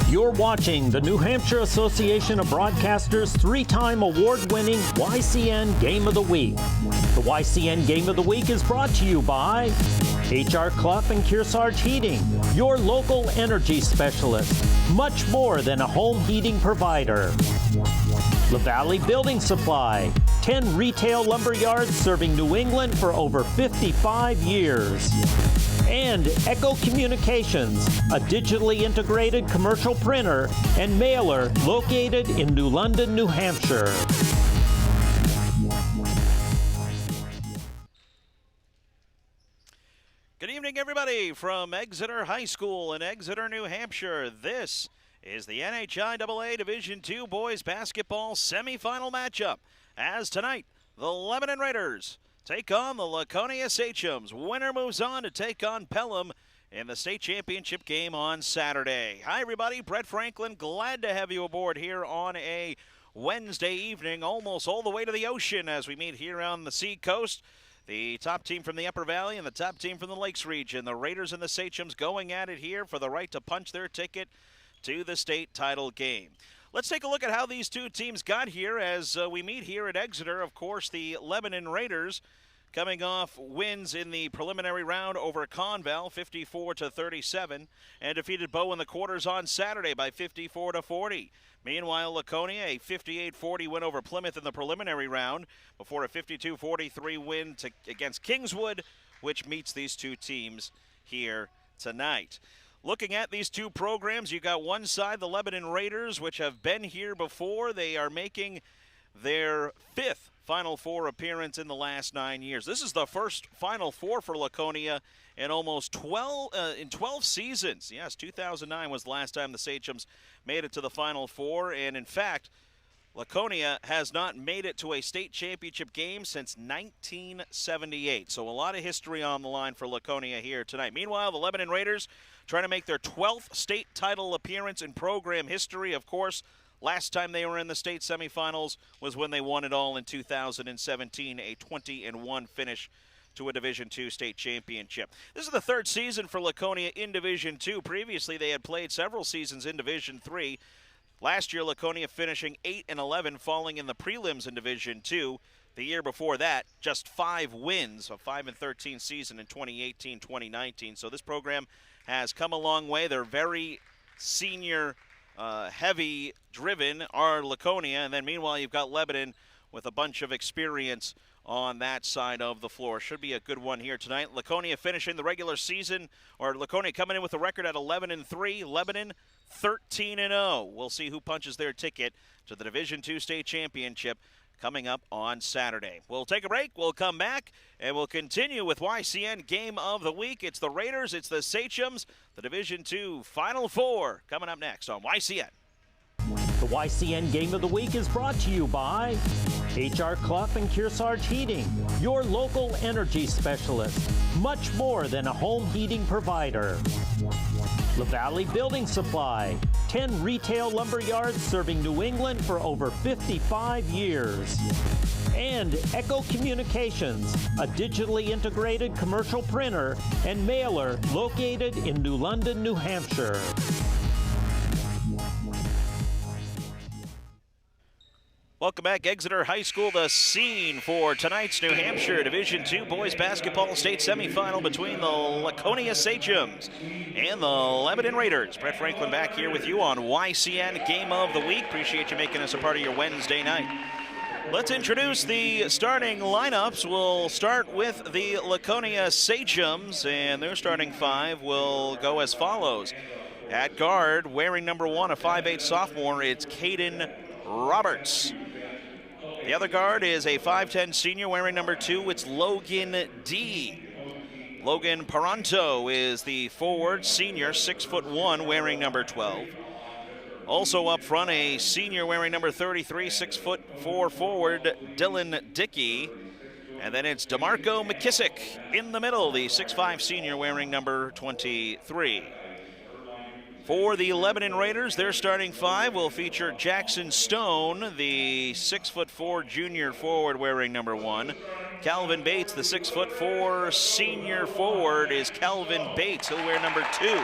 You're watching the New Hampshire Association of Broadcasters' three-time award-winning YCN Game of the Week. The YCN Game of the Week is brought to you by H.R. Clough and Kearsarge Heating, your local energy specialist, much more than a home heating provider. La Valley Building Supply, 10 retail lumber yards serving New England for over 55 years. And Echo Communications, a digitally integrated commercial printer and mailer located in New London, New Hampshire. Good evening, everybody, from Exeter High School in Exeter, New Hampshire. This is the NHIAA Division II Boys Basketball semifinal matchup, as tonight, the Lebanon Raiders take on the Laconia Sachems. Winner moves on to take on Pelham in the state championship game on Saturday. Hi, everybody. Brett Franklin, glad to have you aboard here on a Wednesday evening, almost all the way to the ocean as we meet here on the Sea Coast. The top team from the Upper Valley and the top team from the Lakes region, the Raiders and the Sachems, going at it here for the right to punch their ticket to the state title game. Let's take a look at how these two teams got here as we meet here at Exeter. Of course, the Lebanon Raiders coming off wins in the preliminary round over Conval, 54-37, and defeated Bow in the quarters on Saturday by 54-40. Meanwhile, Laconia, a 58-40 win over Plymouth in the preliminary round before a 52-43 win against Kingswood, which meets these two teams here tonight. Looking at these two programs, you got one side, the Lebanon Raiders, which have been here before. They are making their fifth Final Four appearance in the last 9 years. This is the first Final Four for Laconia in almost 12 seasons. Yes, 2009 was the last time the Sachems made it to the Final Four, and in fact, Laconia has not made it to a state championship game since 1978. So a lot of history on the line for Laconia here tonight. Meanwhile, the Lebanon Raiders trying to make their 12th state title appearance in program history. Of course, last time they were in the state semifinals was when they won it all in 2017, a 20-1 finish to a Division II state championship. This is the third season for Laconia in Division II. Previously, they had played several seasons in Division III. Last year, Laconia finishing 8-11, falling in the prelims in Division II. The year before that, just 5 wins, a 5-13 season in 2018-2019. So this program has come a long way. They're very senior heavy driven are Laconia, and then meanwhile you've got Lebanon with a bunch of experience on that side of the floor. Should be a good one here tonight. Laconia finishing the regular season, or Laconia coming in with a record at 11-3, Lebanon 13-0. We'll see who punches their ticket to the Division II state championship coming up on Saturday. We'll take a break, we'll come back, and we'll continue with YCN Game of the Week. It's the Raiders, it's the Sachems, the Division II Final Four coming up next on YCN. The YCN Game of the Week is brought to you by H.R. Clough and Kearsarge Heating, your local energy specialist, much more than a home heating provider. La Valley Building Supply, 10 retail lumber yards serving New England for over 55 years. And Echo Communications, a digitally integrated commercial printer and mailer located in New London, New Hampshire. Welcome back, Exeter High School, the scene for tonight's New Hampshire Division II Boys Basketball State Semifinal between the Laconia Sachems and the Lebanon Raiders. Brett Franklin back here with you on YCN Game of the Week. Appreciate you making us a part of your Wednesday night. Let's introduce the starting lineups. We'll start with the Laconia Sachems, and their starting five will go as follows. At guard, wearing number 1, a 5'8" sophomore, it's Caden Roberts. The other guard is a 5'10" senior wearing number 2. It's Logan D. Logan Paranto is the forward senior, 6'1", wearing number 12. Also up front, a senior wearing number 33, 6'4" forward, Dylan Dickey. And then it's DeMarco McKissick in the middle, the 6'5 senior wearing number 23. For the Lebanon Raiders, their starting five will feature Jackson Stone, the 6'4 junior forward wearing number 1. Calvin Bates, the 6'4 senior forward, is Calvin Bates. He'll wear number 2.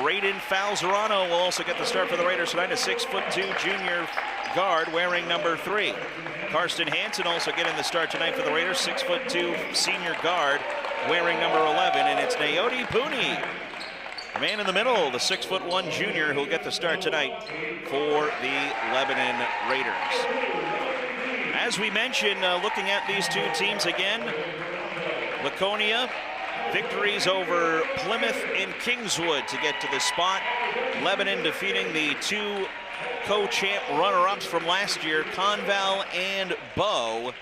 Braden Falzerano will also get the start for the Raiders tonight, a 6'2 junior guard wearing number 3. Karsten Hansen also getting the start tonight for the Raiders, 6'2 senior guard wearing number 11, and it's Naoti Pooney, the man in the middle, the 6'1 junior, who'll get the start tonight for the Lebanon Raiders. As we mentioned, looking at these two teams again, Laconia, victories over Plymouth and Kingswood to get to this spot. Lebanon defeating the 2 co-champ runner-ups from last year, Conval and Bow,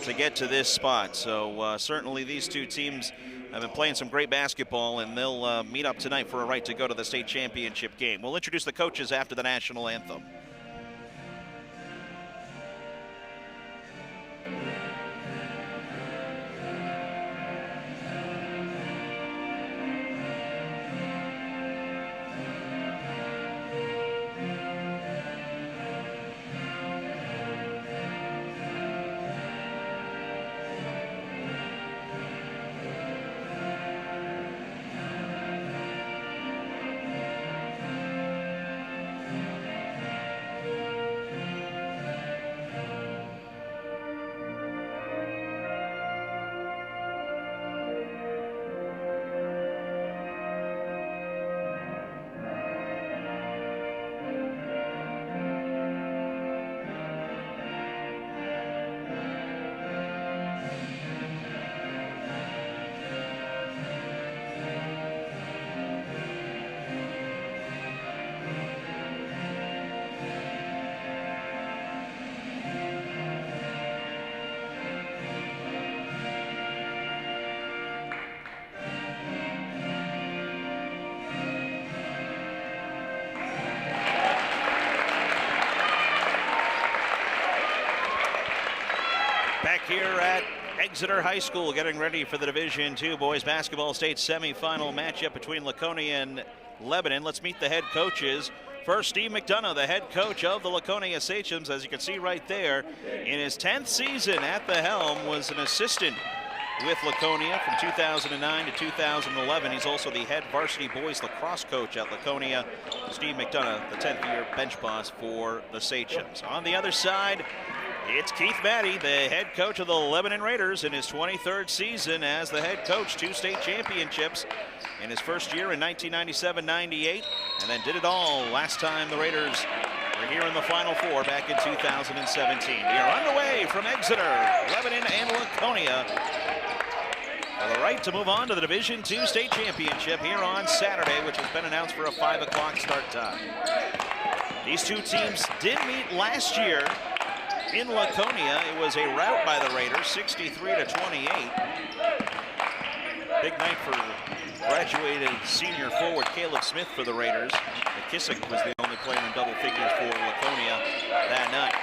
to get to this spot. So certainly these two teams have been playing some great basketball, and they'll meet up tonight for a right to go to the state championship game. We'll introduce the coaches after the national anthem. Back here at Exeter High School, getting ready for the Division II boys basketball state semifinal matchup between Laconia and Lebanon. Let's meet the head coaches. First, Steve McDonough, the head coach of the Laconia Sachems, as you can see right there. In his 10th season at the helm, was an assistant with Laconia from 2009 to 2011. He's also the head varsity boys lacrosse coach at Laconia. Steve McDonough, the 10th year bench boss for the Sachems. On the other side, it's Keith Maddie, the head coach of the Lebanon Raiders in his 23rd season as the head coach. 2 state championships in his first year in 1997-98, and then did it all last time the Raiders were here in the Final Four back in 2017. We are underway from Exeter, Lebanon, and Laconia for the right to move on to the Division II state championship here on Saturday, which has been announced for a 5 o'clock start time. These two teams did meet last year in Laconia. It was a rout by the Raiders, 63-28. Big night for graduated senior forward Caleb Smith for the Raiders. McKissick was the only player in double figures for Laconia that night.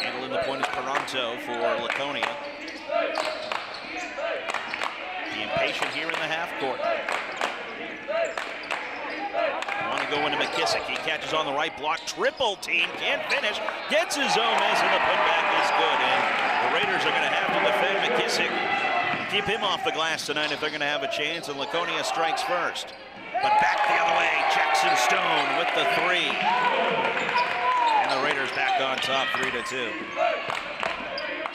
Handling the point is Peranto for Laconia. The impatient here in the half court. Want to go into McKissick. He catches on the right block. Triple team. Can't finish. Gets his own miss, and the putback is good. And the Raiders are going to have to defend McKissick. Keep him off the glass tonight if they're going to have a chance. And Laconia strikes first. But back the other way. Jackson Stone with the 3. And the Raiders back on top 3-2.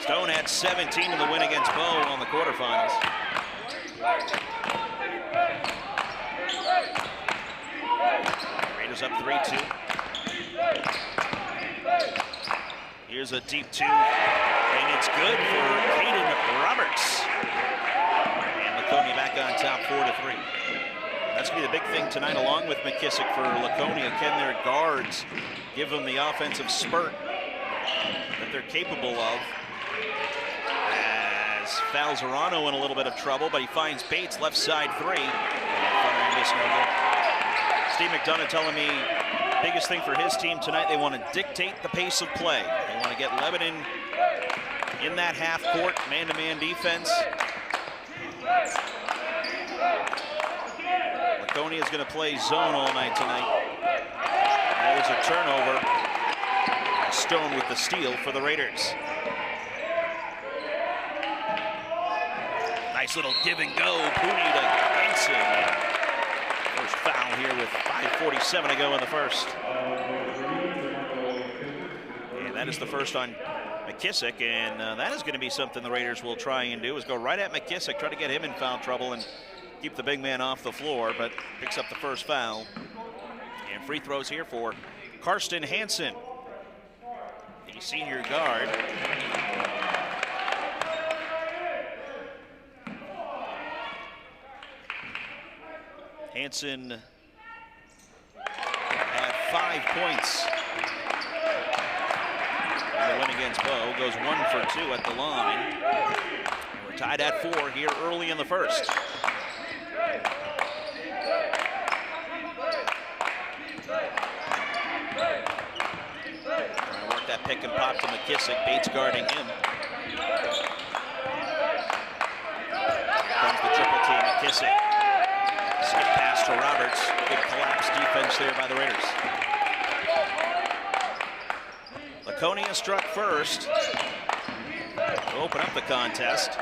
Stone had 17 in the win against Bow on the quarterfinals. Raiders up 3-2. Here's a deep 2, and it's good for Caden Roberts. And Laconia back on top 4-3. That's going to be the big thing tonight, along with McKissick for Laconia. Can their guards give them the offensive spurt that they're capable of? As Falzerano in a little bit of trouble, but he finds Bates left side 3. And Thunder missed no good. Steve McDonough telling me Biggest thing for his team tonight, they want to dictate the pace of play. They want to get Lebanon in that half court, man-to-man defense. Laconia is going to play zone all night tonight. There's a turnover. Stone with the steal for the Raiders. Nice little give and go. Pooney to Hanson. First foul here with 5:47 to go in the first. And that is the first on McKissick, and that is going to be something the Raiders will try and do, is go right at McKissick, try to get him in foul trouble and keep the big man off the floor, but picks up the first foul. And free throws here for Karsten Hansen, the senior guard. Hansen had 5 points in the win against Bow. Goes 1 for 2 at the line. We're tied at 4 here early in the first. Trying to work that pick and pop to McKissick. Bates guarding him. Here comes the triple team. McKissick. Skip pass to Roberts. Good collapse defense there by the Raiders. Laconia struck first to open up the contest. And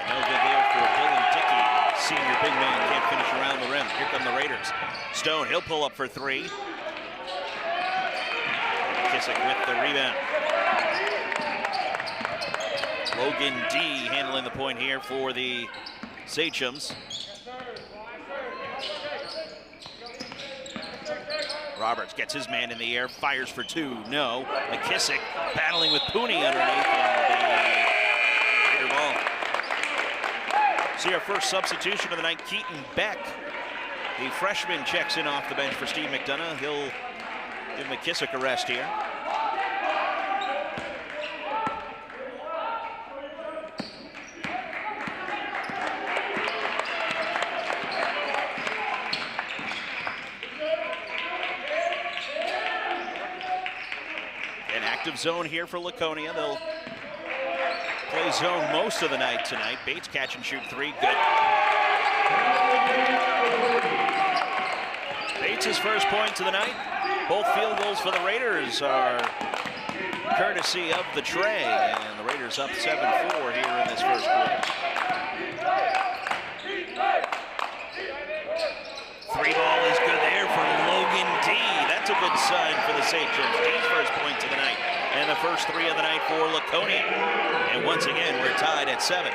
no good there for Dylan Dickey. Senior big man can't finish around the rim. Here come the Raiders. Stone, he'll pull up for 3. McKissick with the rebound. Logan D handling the point here for the Sachems. Roberts gets his man in the air, fires for 2. No. McKissick battling with Pooney underneath, and the Raider ball. See our first substitution of the night, Keaton Beck. The freshman checks in off the bench for Steve McDonough. He'll give McKissick a rest here. Zone here for Laconia. They'll play zone most of the night tonight. Bates catch and shoot 3. Good. Bates' first points of the night. Both field goals for the Raiders are courtesy of the tray. And the Raiders up 7-4 here in this first quarter. 3 ball is good there for Logan D. That's a good sign for the Sachems. D's first points of the night. And the first 3 of the night for Laconia. And once again, we're tied at 7.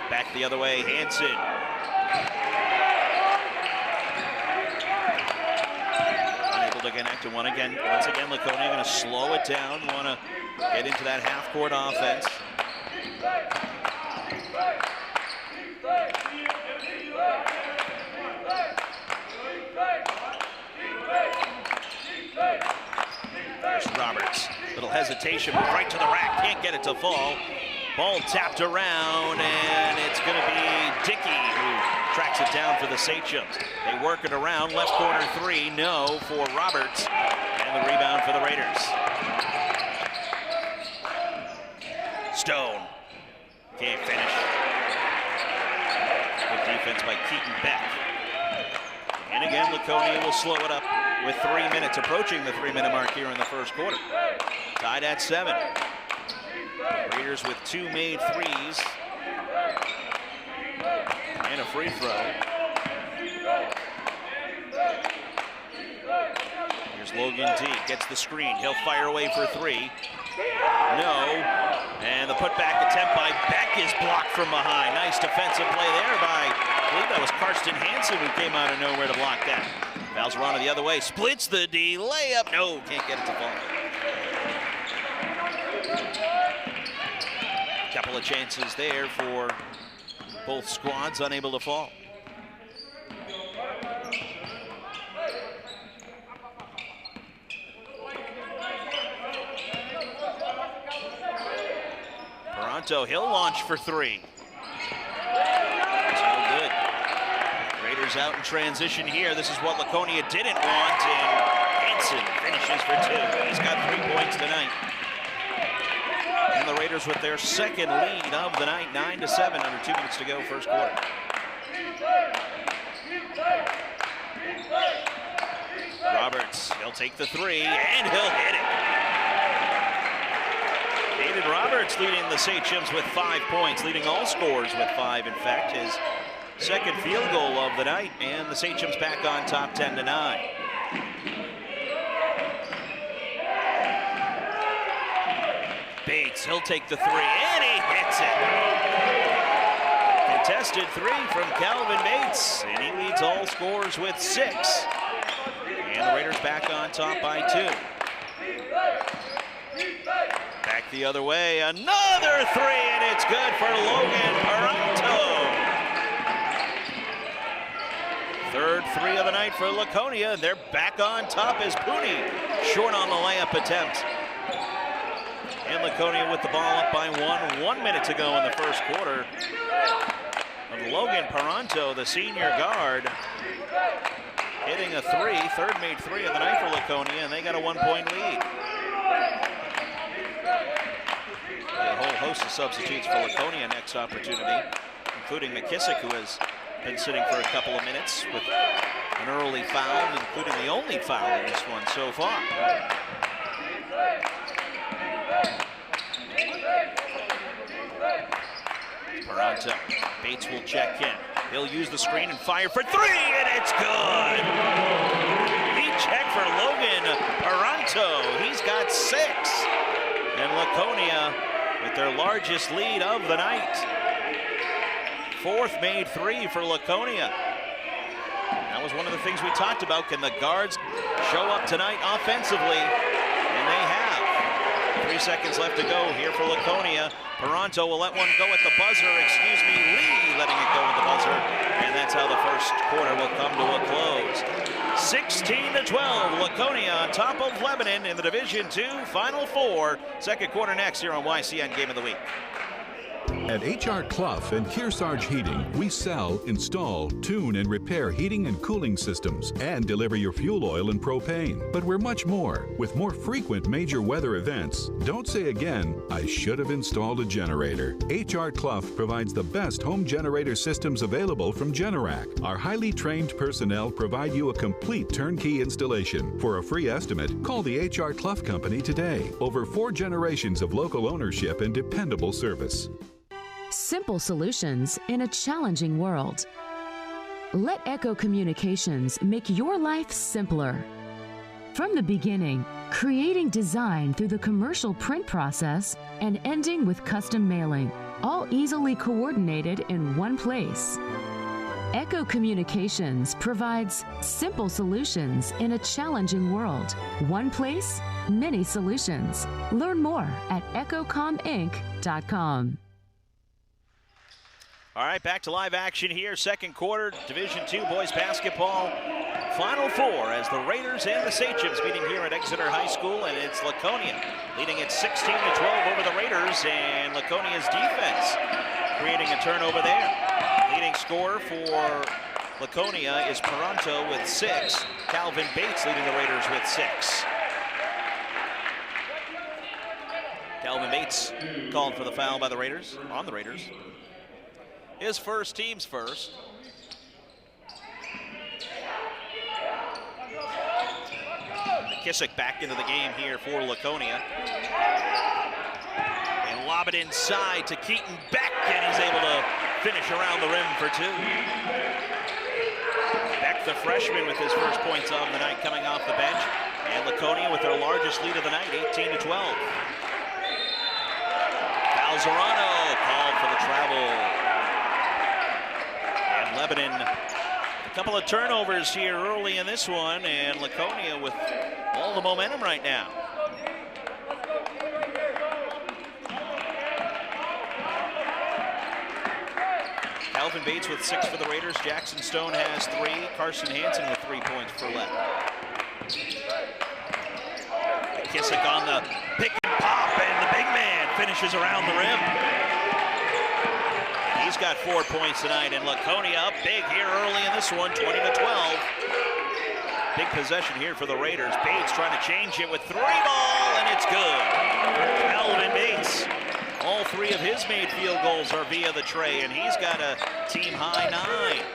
Back the other way, Hansen. Unable to connect to one again. Once again, Laconia going to slow it down. Want to get into that half-court offense. Roberts, little hesitation, right to the rack, can't get it to fall. Ball tapped around, and it's going to be Dickey who tracks it down for the Sachems. They work it around, left corner 3, no for Roberts, and the rebound for the Raiders. Stone, can't finish. Good defense by Keaton Beck. And again, Laconia will slow it up with 3 minutes, approaching the 3-minute mark here in the first quarter. Tied at 7. Raiders with 2 made threes and a free throw. Here's Logan D, gets the screen. He'll fire away for 3. No. And the putback attempt by Beck is blocked from behind. Nice defensive play there by, I believe that was Karsten Hansen who came out of nowhere to block that. Valzerano the other way, splits the D, layup. No, can't get it to fall. Couple of chances there for both squads, unable to fall. Toronto, he'll launch for 3. It's no good. Raiders Raiders out in transition here. This is what Laconia didn't want, and Hansen finishes for 2. He's got 3 points tonight. And the Raiders with their second lead of the night, 9-7, under 2 minutes to go, first quarter. Roberts, he'll take the 3, and he'll hit it. David Roberts leading the Sachems with 5 points, leading all scorers with 5, in fact. His second field goal of the night, and the Sachems back on top 10-9. Bates, he'll take the 3, and he hits it. Contested 3 from Calvin Bates, and he leads all scorers with 6. And the Raiders back on top by 2. Back the other way, another 3, and it's good for Logan Paranto. Third 3 of the night for Laconia. They're back on top as Pooney short on the layup attempt. And Laconia with the ball up by 1 minute to go in the first quarter. Of Logan Paranto, the senior guard, hitting a 3, third made 3 of the night for Laconia, and they got a 1-point lead. A whole host of substitutes for Laconia next opportunity, including McKissick, who has been sitting for a couple of minutes with an early foul, including the only foul in this one so far. Paranto, Bates will check in. He'll use the screen and fire for 3, and it's good. He checked for Logan Paranto. He's got 6. And Laconia with their largest lead of the night. Fourth made 3 for Laconia. That was one of the things we talked about. Can the guards show up tonight offensively? And they have. 3 seconds left to go here for Laconia. Paranto will let one go at the buzzer. Lee letting it go at the buzzer. And that's how the first quarter will come to a close. 16-12, Laconia on top of Lebanon in the Division II Final Four. Second quarter next here on YCN Game of the Week. At H.R. Clough and Kearsarge Heating, we sell, install, tune, and repair heating and cooling systems and deliver your fuel oil and propane. But we're much more. With more frequent major weather events, don't say again, I should have installed a generator. H.R. Clough provides the best home generator systems available from Generac. Our highly trained personnel provide you a complete turnkey installation. For a free estimate, call the H.R. Clough Company today. Over 4 generations of local ownership and dependable service. Simple solutions in a challenging world. Let Echo Communications make your life simpler. From the beginning, creating design through the commercial print process and ending with custom mailing, all easily coordinated in one place. Echo Communications provides simple solutions in a challenging world. One place, many solutions. Learn more at echocominc.com. All right, back to live action here. Second quarter, Division II boys basketball. Final Four as the Raiders and the Sachems meeting here at Exeter High School, and it's Laconia leading it 16-12 over the Raiders, and Laconia's defense creating a turnover there. Leading scorer for Laconia is Paranto with 6. Calvin Bates leading the Raiders with 6. Calvin Bates called for the foul by the Raiders, on the Raiders. His first, team's first. McKissick back into the game here for Laconia. And lob it inside to Keaton Beck, and he's able to finish around the rim for 2. Beck, the freshman, with his first points of the night coming off the bench. And Laconia with their largest lead of the night, 18-12. Falzerano called for the travel. Lebanon, a couple of turnovers here early in this one, and Laconia with all the momentum right now. Calvin Bates with 6 for the Raiders. Jackson Stone has 3. Carson Hansen with 3 points for Leb. McKissick on the pick and pop, and the big man finishes around the rim. He's got 4 points tonight, and Laconia up big here early in this one, 20-12. Big possession here for the Raiders. Bates trying to change it with 3 ball, and it's good. Calvin Bates. All 3 of his made field goals are via the tray, and he's got a team-high 9.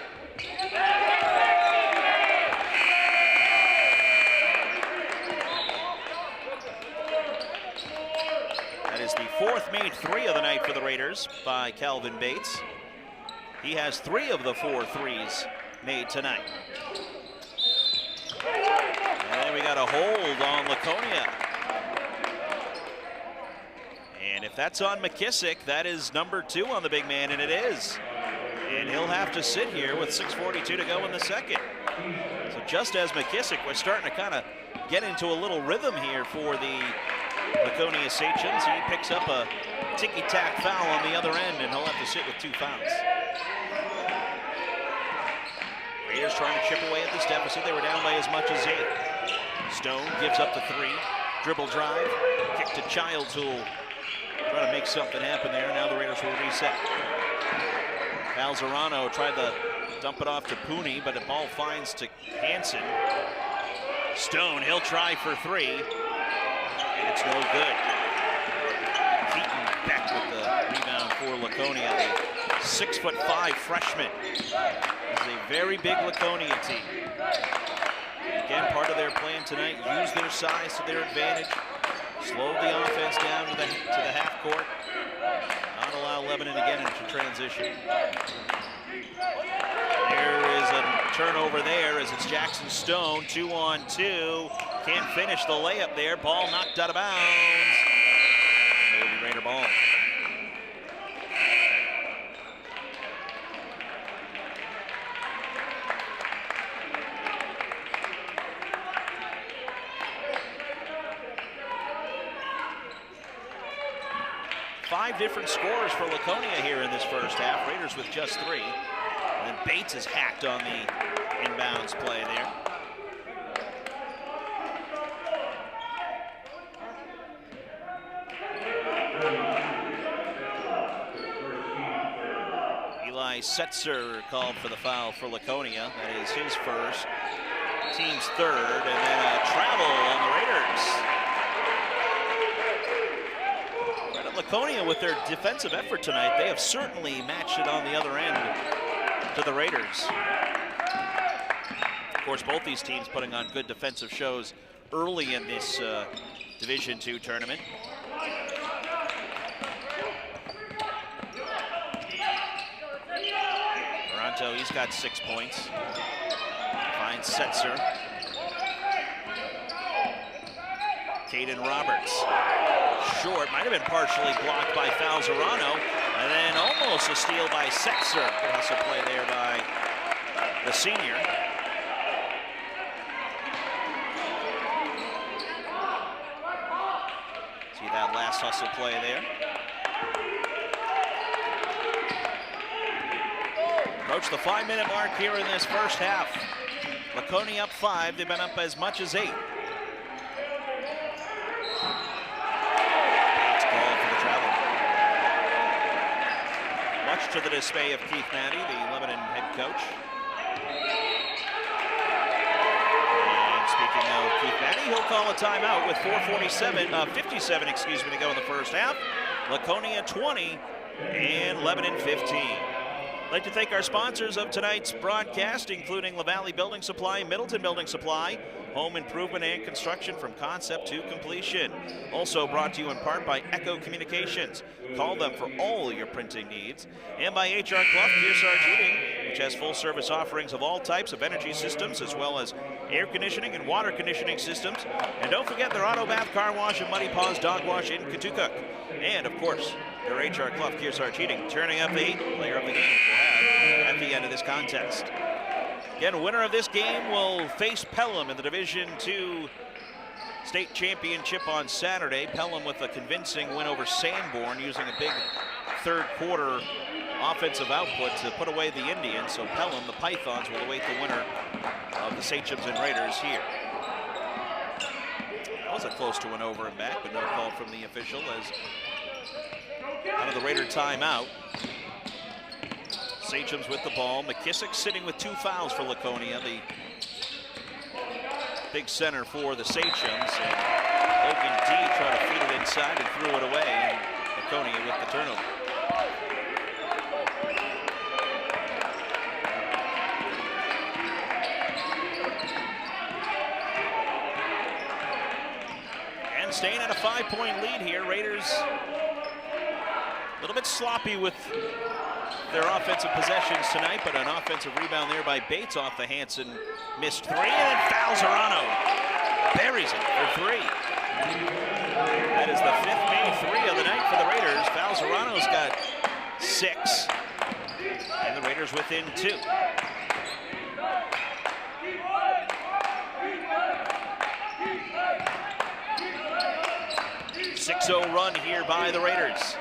That is the 4th made 3 of the night for the Raiders by Calvin Bates. He has 3 of the 4 threes made tonight. And we got a hold on Laconia. And if that's on McKissick, that is number 2 on the big man, and it is. And he'll have to sit here with 6:42 to go in the second. So just as McKissick was starting to kind of get into a little rhythm here for the Laconia Sachems, he picks up a ticky-tack foul on the other end, and he'll have to sit with 2 fouls. Raiders trying to chip away at this deficit. They were down by as much as 8. Stone gives up the 3. Dribble drive. Kick to Childs, who'll try to make something happen there. Now the Raiders will reset. Falzarano tried to dump it off to Pooney, but the ball finds to Hansen. Stone, he'll try for 3. And it's no good. Keaton back with the rebound for Laconia. The 6'5" freshman. This is a very big Laconia team. Again, part of their plan tonight, use their size to their advantage. Slow the offense down to the half court. Not allow Lebanon to get into transition. There is a turnover there as it's Jackson Stone, 2-on-2. Can't finish the layup there. Ball knocked out of bounds. It will be Raider ball. Five different scores for Laconia here in this first half. Raiders with just 3. And then Bates is hacked on the inbounds play there. Eli Setzer called for the foul for Laconia. That is his first, team's 3rd, and then a travel on the Raiders. Laconia, with their defensive effort tonight, they have certainly matched it on the other end to the Raiders. Of course, both these teams putting on good defensive shows early in this Division II tournament. Toronto, he's got 6 points. Finds Setzer. Caden Roberts. Short, might have been partially blocked by Falzarano, and then almost a steal by Setzer. Good hustle play there by the senior. See that last hustle play there. Approach the 5-minute mark here in this first half. Laconia up 5, they've been up as much as 8. To the dismay of Keith Matty, the Lebanon head coach. And speaking of Keith Matty, he'll call a timeout with 57 to go in the first half. Laconia 20 and Lebanon 15. I'd like to thank our sponsors of tonight's broadcast, including LaValley Building Supply, Middleton Building Supply, home improvement and construction from concept to completion. Also brought to you in part by Echo Communications. Call them for all your printing needs. And by HR Clough, Kearsarge Heating, which has full service offerings of all types of energy systems, as well as air conditioning and water conditioning systems. And don't forget their auto bath, car wash, and Muddy Paws dog wash in Katukuq. And of course, their HR Clough, Kearsarge Heating, turning up the heat. Player of the game we'll have at the end of this contest. Again, winner of this game will face Pelham in the Division II state championship on Saturday. Pelham with a convincing win over Sanborn, using a big third quarter offensive output to put away the Indians. So Pelham, the Pythons, will await the winner of the Sachems and Raiders here. That was a close to an over and back, but no call from the official as out of the Raider timeout. Sachems with the ball. McKissick sitting with 2 fouls for Laconia, the big center for the Sachems. And Logan D tried to feed it inside and threw it away. And Laconia with the turnover. And staying at a 5-point lead here, Raiders a little bit sloppy with their offensive possessions tonight, but an offensive rebound there by Bates off the Hansen missed 3, and then Falzerano buries it for 3. That is the 5th made 3 of the night for the Raiders. Falzerano's got 6, and the Raiders within 2. .6-0 run here by the Raiders.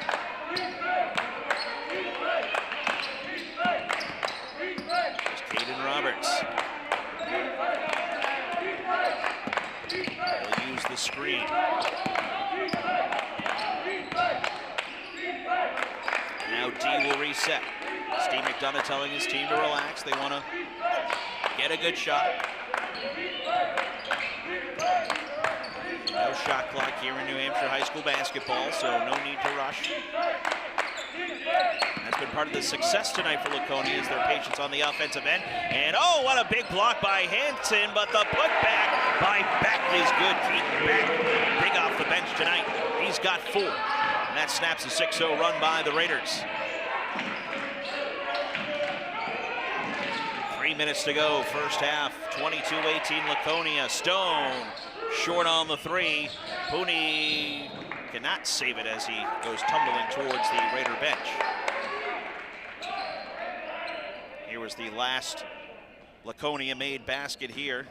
Roberts. They'll use the screen. Now D will reset. Steve McDonough telling his team to relax. They want to get a good shot. No shot clock here in New Hampshire high school basketball, so no need to rush. That's been part of the success tonight for Laconia, is their patience on the offensive end. And oh, what a big block by Hansen, but the putback by Beck is good. Keaton Beck, big off the bench tonight. He's got 4. And that snaps a 6-0 run by the Raiders. 3 minutes to go, first half, 22-18 Laconia. Stone, short on the 3. Pooney cannot save it as he goes tumbling towards the Raider bench. Here was the last Laconia made basket here.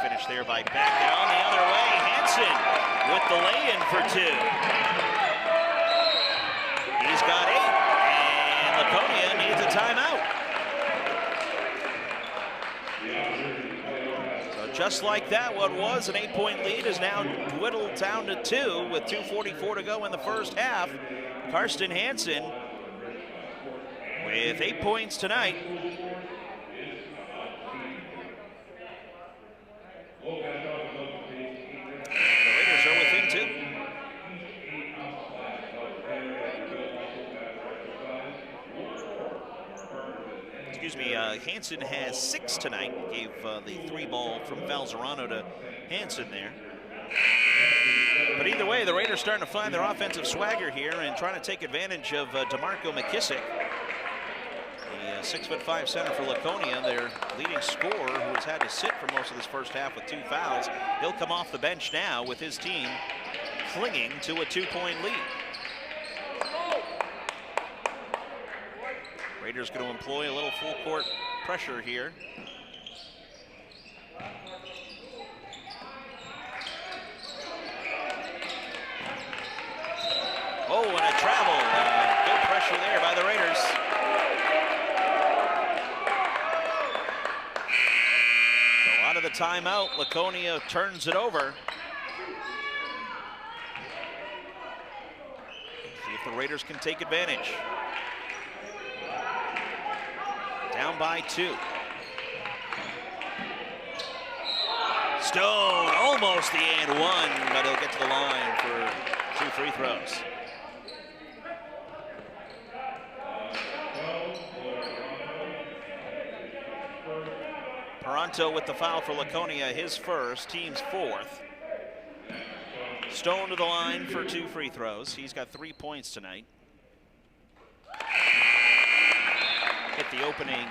Finish there by Beck. Down the other way, Hansen with the lay-in for 2. He's got 8, and Laconia needs a timeout. Just like that, what was an 8-point lead is now dwindled down to 2 with 2:44 to go in the first half. Karsten Hansen with 8 points tonight. The Raiders are within 2. Excuse me, Hansen has 6 tonight. Gave the 3 ball from Falzerano to Hansen there. But either way, the Raiders starting to find their offensive swagger here and trying to take advantage of DeMarco McKissick, the 6'5" center for Laconia, their leading scorer, who has had to sit for most of this first half with 2 fouls. He'll come off the bench now with his team clinging to a 2-point lead. Raiders going to employ a little full court pressure here. Oh, and a travel. Good pressure there by the Raiders. So out of the timeout, Laconia turns it over. See if the Raiders can take advantage. Down by 2. Stone, almost the and 1, but he'll get to the line for 2 free throws. Paranto with the foul for Laconia, his first, team's 4th. Stone to the line for 2 free throws. He's got 3 points tonight. Hit the opening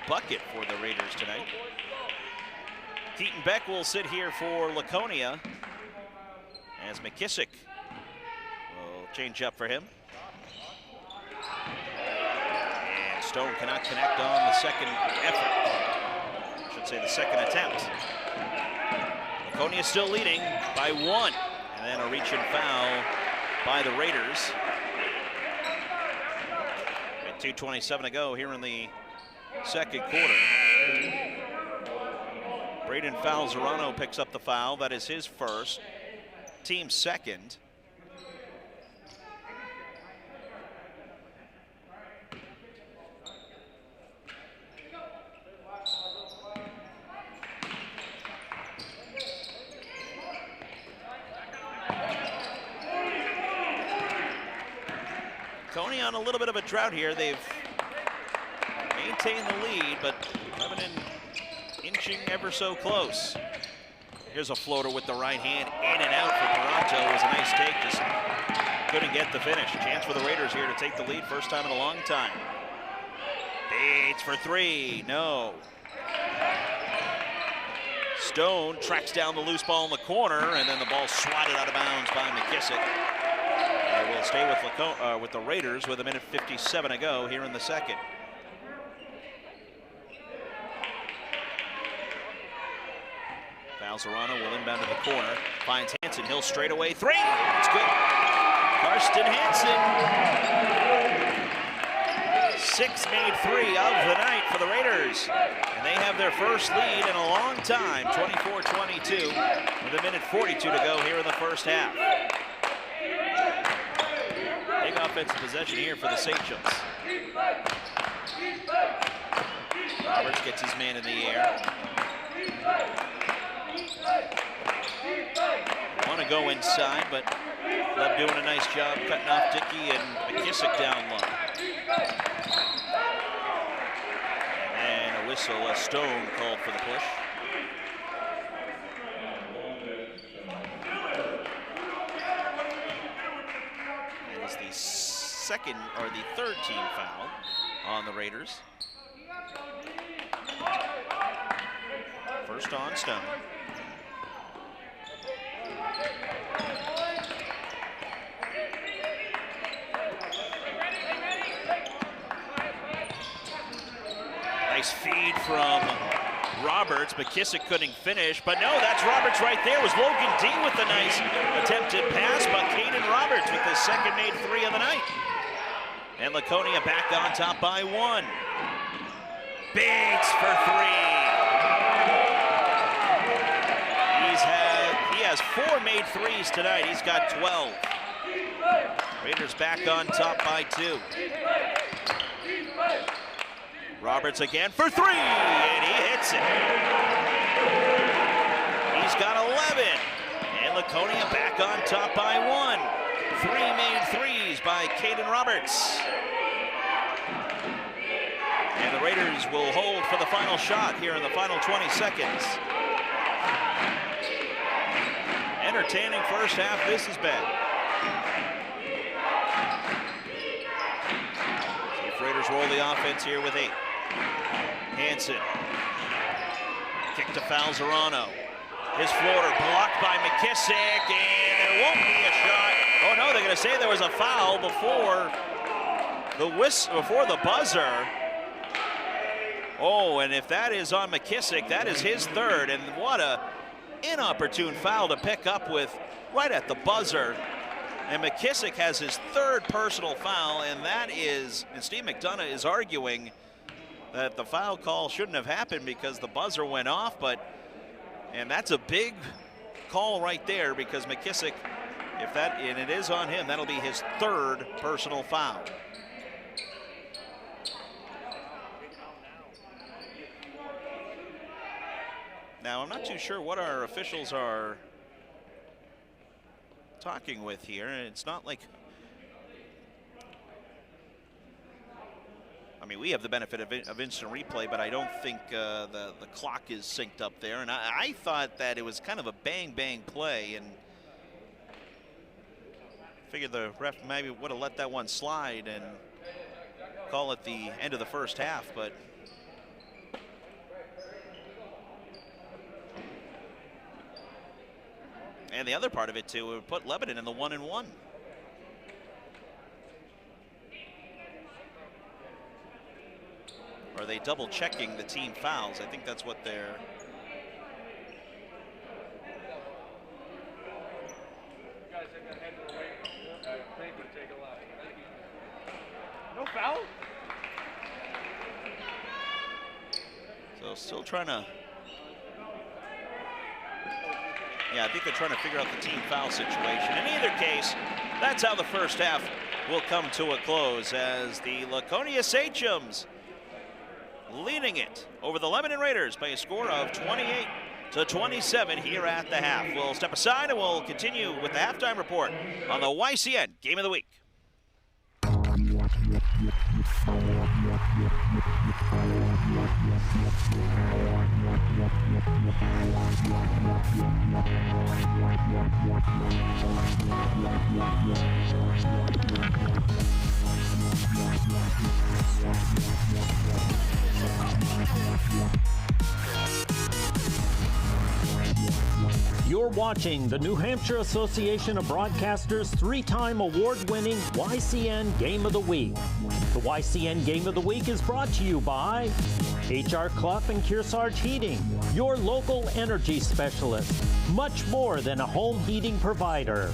bucket for the Raiders tonight. Keaton Beck will sit here for Laconia as McKissick will change up for him. And Stone cannot connect on the second effort. I should say the second attempt. Laconia still leading by 1. And then a reach-in foul by the Raiders. 2:27 to go here in the second quarter. Braden Falzerano picks up the foul. That is his first. team second. Laconia on a little bit of a drought here. They've maintained the lead, but Lebanon inching ever so close. Here's a floater with the right hand, in and out for Toronto. It was a nice take, just couldn't get the finish. Chance for the Raiders here to take the lead, first time in a long time. Bates for three, no. Stone tracks down the loose ball in the corner, and then the ball swatted out of bounds by McKissick. We'll stay with the Raiders with 1:57 to go here in the second. Valzerano will inbound to the corner, finds Hansen, he'll straight away three. It's good. Karsten Hansen. 6 made three of the night for the Raiders. And they have their first lead in a long time, 24-22, with 1:42 to go here in the first half. Big offensive possession here for the Seychelles. Roberts gets his man in the air. Want to go inside, but Leb doing a nice job cutting off Dickey and McKissick down low. And a whistle, a Stone called for the push. And it's the second or the third team foul on the Raiders. First on Stone. Nice feed from Roberts. McKissick couldn't finish, but no, that's Roberts right there. It was Logan D with the nice attempted pass, but Caden Roberts with his second made three of the night. And Laconia back on top by one. Bates for three. He has 4 made threes tonight. He's got 12. Raiders back on top by 2. Roberts again for three, and he hits it. He's got 11, and Laconia back on top by 1. 3 made threes by Caden Roberts. And the Raiders will hold for the final shot here in the final 20 seconds. Entertaining first half this has been. See if Raiders roll the offense here with 8. Hansen. Kick to Valzerano. His floater blocked by McKissick, and there won't be a shot. Oh no, they're going to say there was a foul before the buzzer. Oh, and if that is on McKissick, that is his third, and what a inopportune foul to pick up with right at the buzzer. And McKissick has his third personal foul, and Steve McDonough is arguing that the foul call shouldn't have happened because the buzzer went off, and that's a big call right there because McKissick, and it is on him, that'll be his third personal foul. Now, I'm not too sure what our officials are talking with here. It's not like, I mean, we have the benefit of instant replay, but I don't think the clock is synced up there. And I thought that it was kind of a bang-bang play, and figured the ref maybe would have let that one slide and call it the end of the first half, but and the other part of it too, it would put Lebanon in the 1-1. Or are they double checking the team fouls? I think that's what they're. No foul? So still trying to Yeah, I think they're trying to figure out the team foul situation. In either case, that's how the first half will come to a close as the Laconia Sachems leading it over the Lebanon Raiders by a score of 28-27 here at the half. We'll step aside and we'll continue with the halftime report on the YCN Game of the Week. You're watching the New Hampshire Association of Broadcasters' three-time award-winning YCN Game of the Week. The YCN Game of the Week is brought to you by HR Clough and Kearsarge Heating, your local energy specialist, much more than a home heating provider.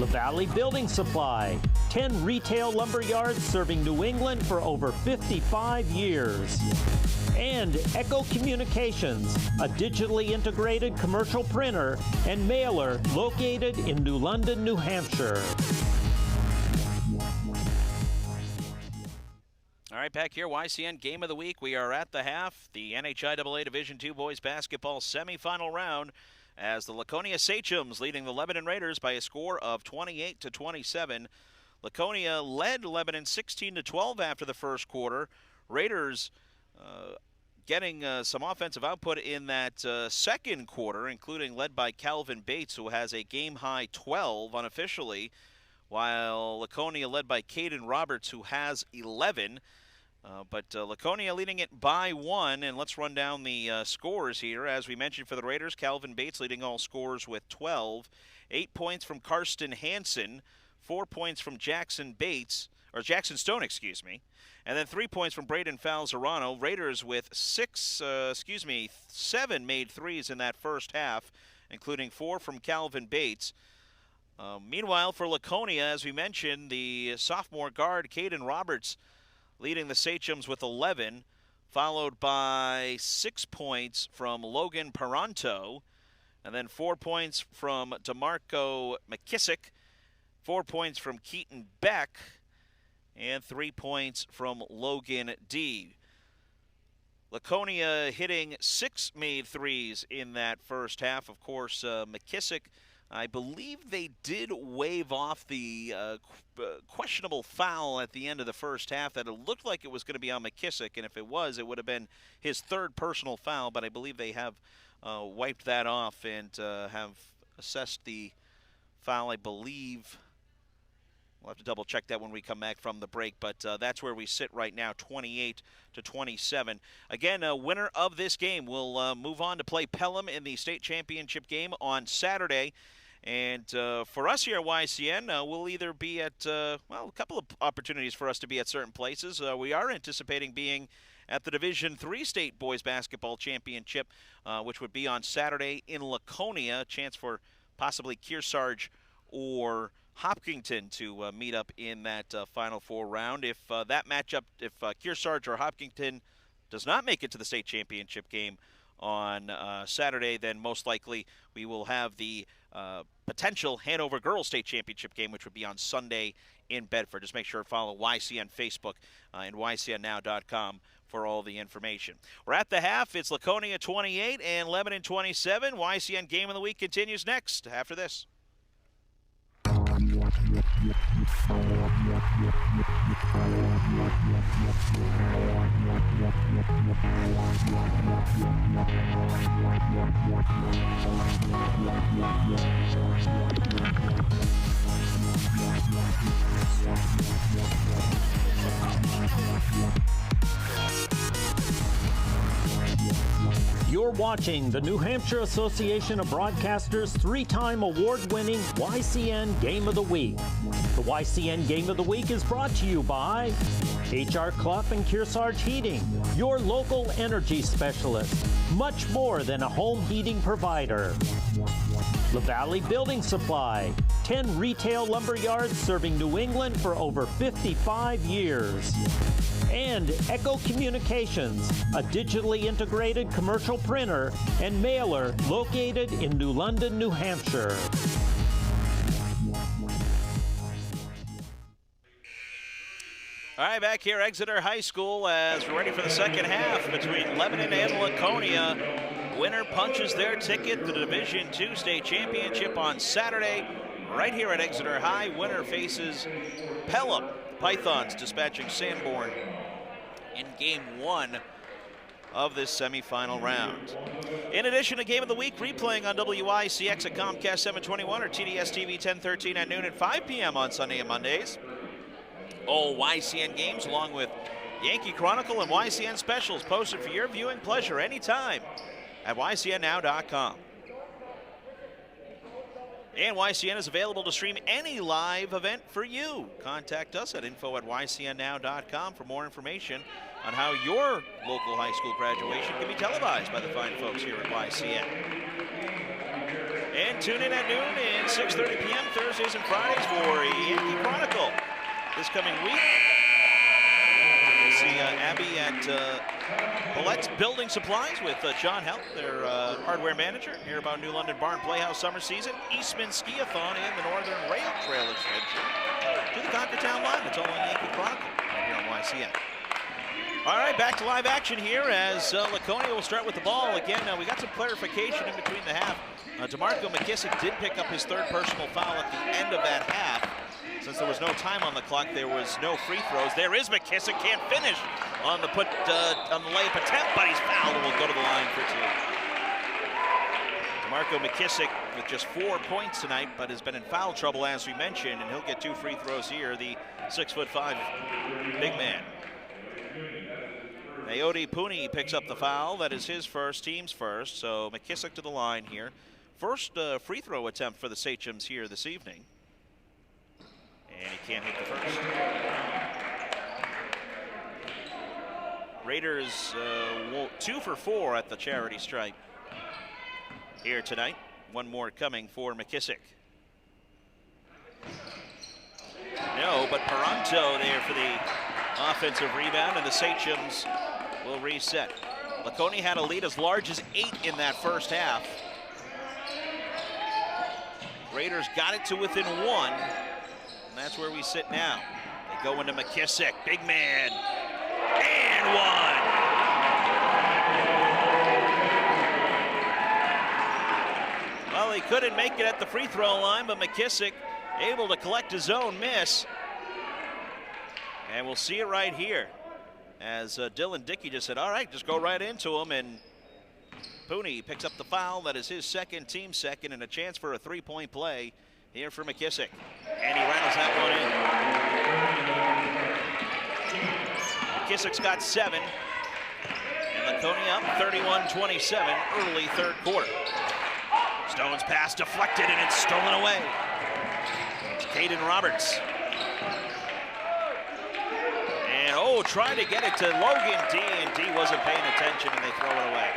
La Valley Building Supply, 10 retail lumber yards serving New England for over 55 years. And Echo Communications, a digitally integrated commercial printer and mailer located in New London, New Hampshire. All right, back here, YCN Game of the Week. We are at the half, the NHIAA Division II Boys Basketball semifinal round, as the Laconia Sachems leading the Lebanon Raiders by a score of 28-27. Laconia led Lebanon 16-12 after the first quarter. Raiders getting some offensive output in that second quarter, including led by Calvin Bates, who has a game-high 12 unofficially, while Laconia led by Caden Roberts, who has 11. But Laconia leading it by 1, and let's run down the scores here. As we mentioned for the Raiders, Calvin Bates leading all scores with 12. 8 points from Karsten Hansen, 4 points from Jackson Stone, and then 3 points from Braden Falzerano. Raiders with 7 made threes in that first half, including 4 from Calvin Bates. Meanwhile, for Laconia, as we mentioned, the sophomore guard, Caden Roberts, leading the Sachems with 11, followed by 6 points from Logan Peranto, and then 4 points from DeMarco McKissick, 4 points from Keaton Beck, and 3 points from Logan D. Laconia hitting 6 made threes in that first half. Of course, McKissick, I believe they did wave off the questionable foul at the end of the first half that it looked like it was going to be on McKissick, and if it was, it would have been his third personal foul, but I believe they have wiped that off and have assessed the foul, I believe. We'll have to double check that when we come back from the break, but that's where we sit right now, 28-27. Again, a winner of this game will move on to play Pelham in the state championship game on Saturday. And for us here at YCN, we'll either be at, a couple of opportunities for us to be at certain places. We are anticipating being at the Division III State Boys Basketball Championship, which would be on Saturday in Laconia. A chance for possibly Kearsarge or Hopkinton to meet up in that Final Four round. If that matchup, if Kearsarge or Hopkinton does not make it to the state championship game on Saturday, then most likely we will have the potential Hanover Girls State Championship game, which would be on Sunday in Bedford. Just make sure to follow YCN Facebook and YCNnow.com for all the information. We're at the half. It's Laconia 28 and Lebanon 27. YCN Game of the Week continues next after this. You're watching the New Hampshire Association of Broadcasters' three-time award-winning YCN Game of the Week. The YCN Game of the Week is brought to you by HR Clough and Kearsarge Heating, your local energy specialist, much more than a home heating provider. La Valley Building Supply, 10 retail lumber yards serving New England for over 55 years. And Echo Communications, a digitally integrated commercial printer and mailer located in New London, New Hampshire. All right, back here, Exeter High School, as we're ready for the second half between Lebanon and Laconia. Winner punches their ticket to the Division II State Championship on Saturday, right here at Exeter High. Winner faces Pelham. Pythons dispatching Sanborn in Game 1 of this semifinal round. In addition to Game of the Week, replaying on WICX at Comcast 721 or TDS TV 1013 at noon and 5 p.m. on Sunday and Mondays. All YCN games, along with Yankee Chronicle and YCN specials, posted for your viewing pleasure anytime at YCNnow.com. And YCN is available to stream any live event for you. Contact us at info@YCNnow.com for more information on how your local high school graduation can be televised by the fine folks here at YCN. And tune in at noon and 6:30 p.m. Thursdays and Fridays for Yankee Chronicle. This coming week, we'll see Abby at Palette's Building Supplies with John Helt, their hardware manager. Hear about New London Barn Playhouse summer season, Eastman Skiathon, and the Northern Rail Trail extension to the Concord Town line. That's all on Yankee Chronicle right here on YCN. All right, back to live action here as Laconia will start with the ball. Again, we got some clarification in between the half. DeMarco McKissick did pick up his third personal foul at the end of that half. Since there was no time on the clock, there was no free throws. There is McKissick, can't finish on the layup attempt, but he's fouled and will go to the line for two. DeMarco McKissick with just 4 points tonight, but has been in foul trouble, as we mentioned, and he'll get 2 free throws here, the 6'5" big man. Naodi Puni picks up the foul. That is his first, team's first, so McKissick to the line here. First free throw attempt for the Sachems here this evening. And he can't hit the first. Raiders 2 for 4 at the charity stripe here tonight. One more coming for McKissick. No, but Paranto there for the offensive rebound, and the Sachems will reset. Laconia had a lead as large as 8 in that first half. Raiders got it to within 1. And that's where we sit now. They go into McKissick, big man, and 1. Well, he couldn't make it at the free throw line, but McKissick able to collect his own miss. And we'll see it right here. As Dylan Dickey just said, all right, just go right into him. And Puni picks up the foul. That is his second, team second, and a chance for a three-point play here for McKissick. And he rattles that one in. McKissick's got 7. And Laconia up 31-27 early third quarter. Stone's pass deflected and it's stolen away. It's Caden Roberts. And trying to get it to Logan D, and D wasn't paying attention and they throw it away.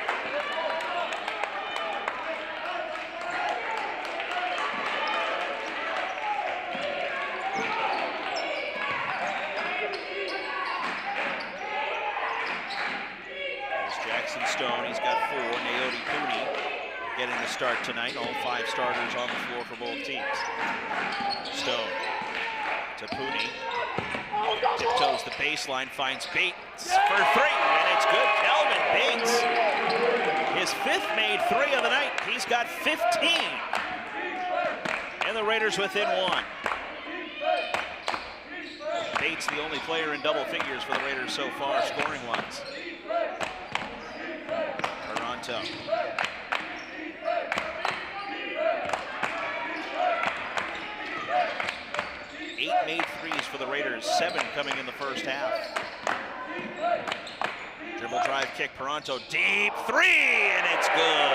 Stone, he's got 4. Naodi Puni getting the start tonight. All 5 starters on the floor for both teams. Stone to Puni. Tiptoes the baseline, finds Bates for 3, and it's good. Kelvin Bates, his 5th made 3 of the night. He's got 15. And the Raiders within 1. Bates, the only player in double figures for the Raiders so far, scoring-wise. Toronto. Eight made threes for the Raiders, 7 coming in the first half. Dribble drive kick, Paranto, deep 3, and it's good.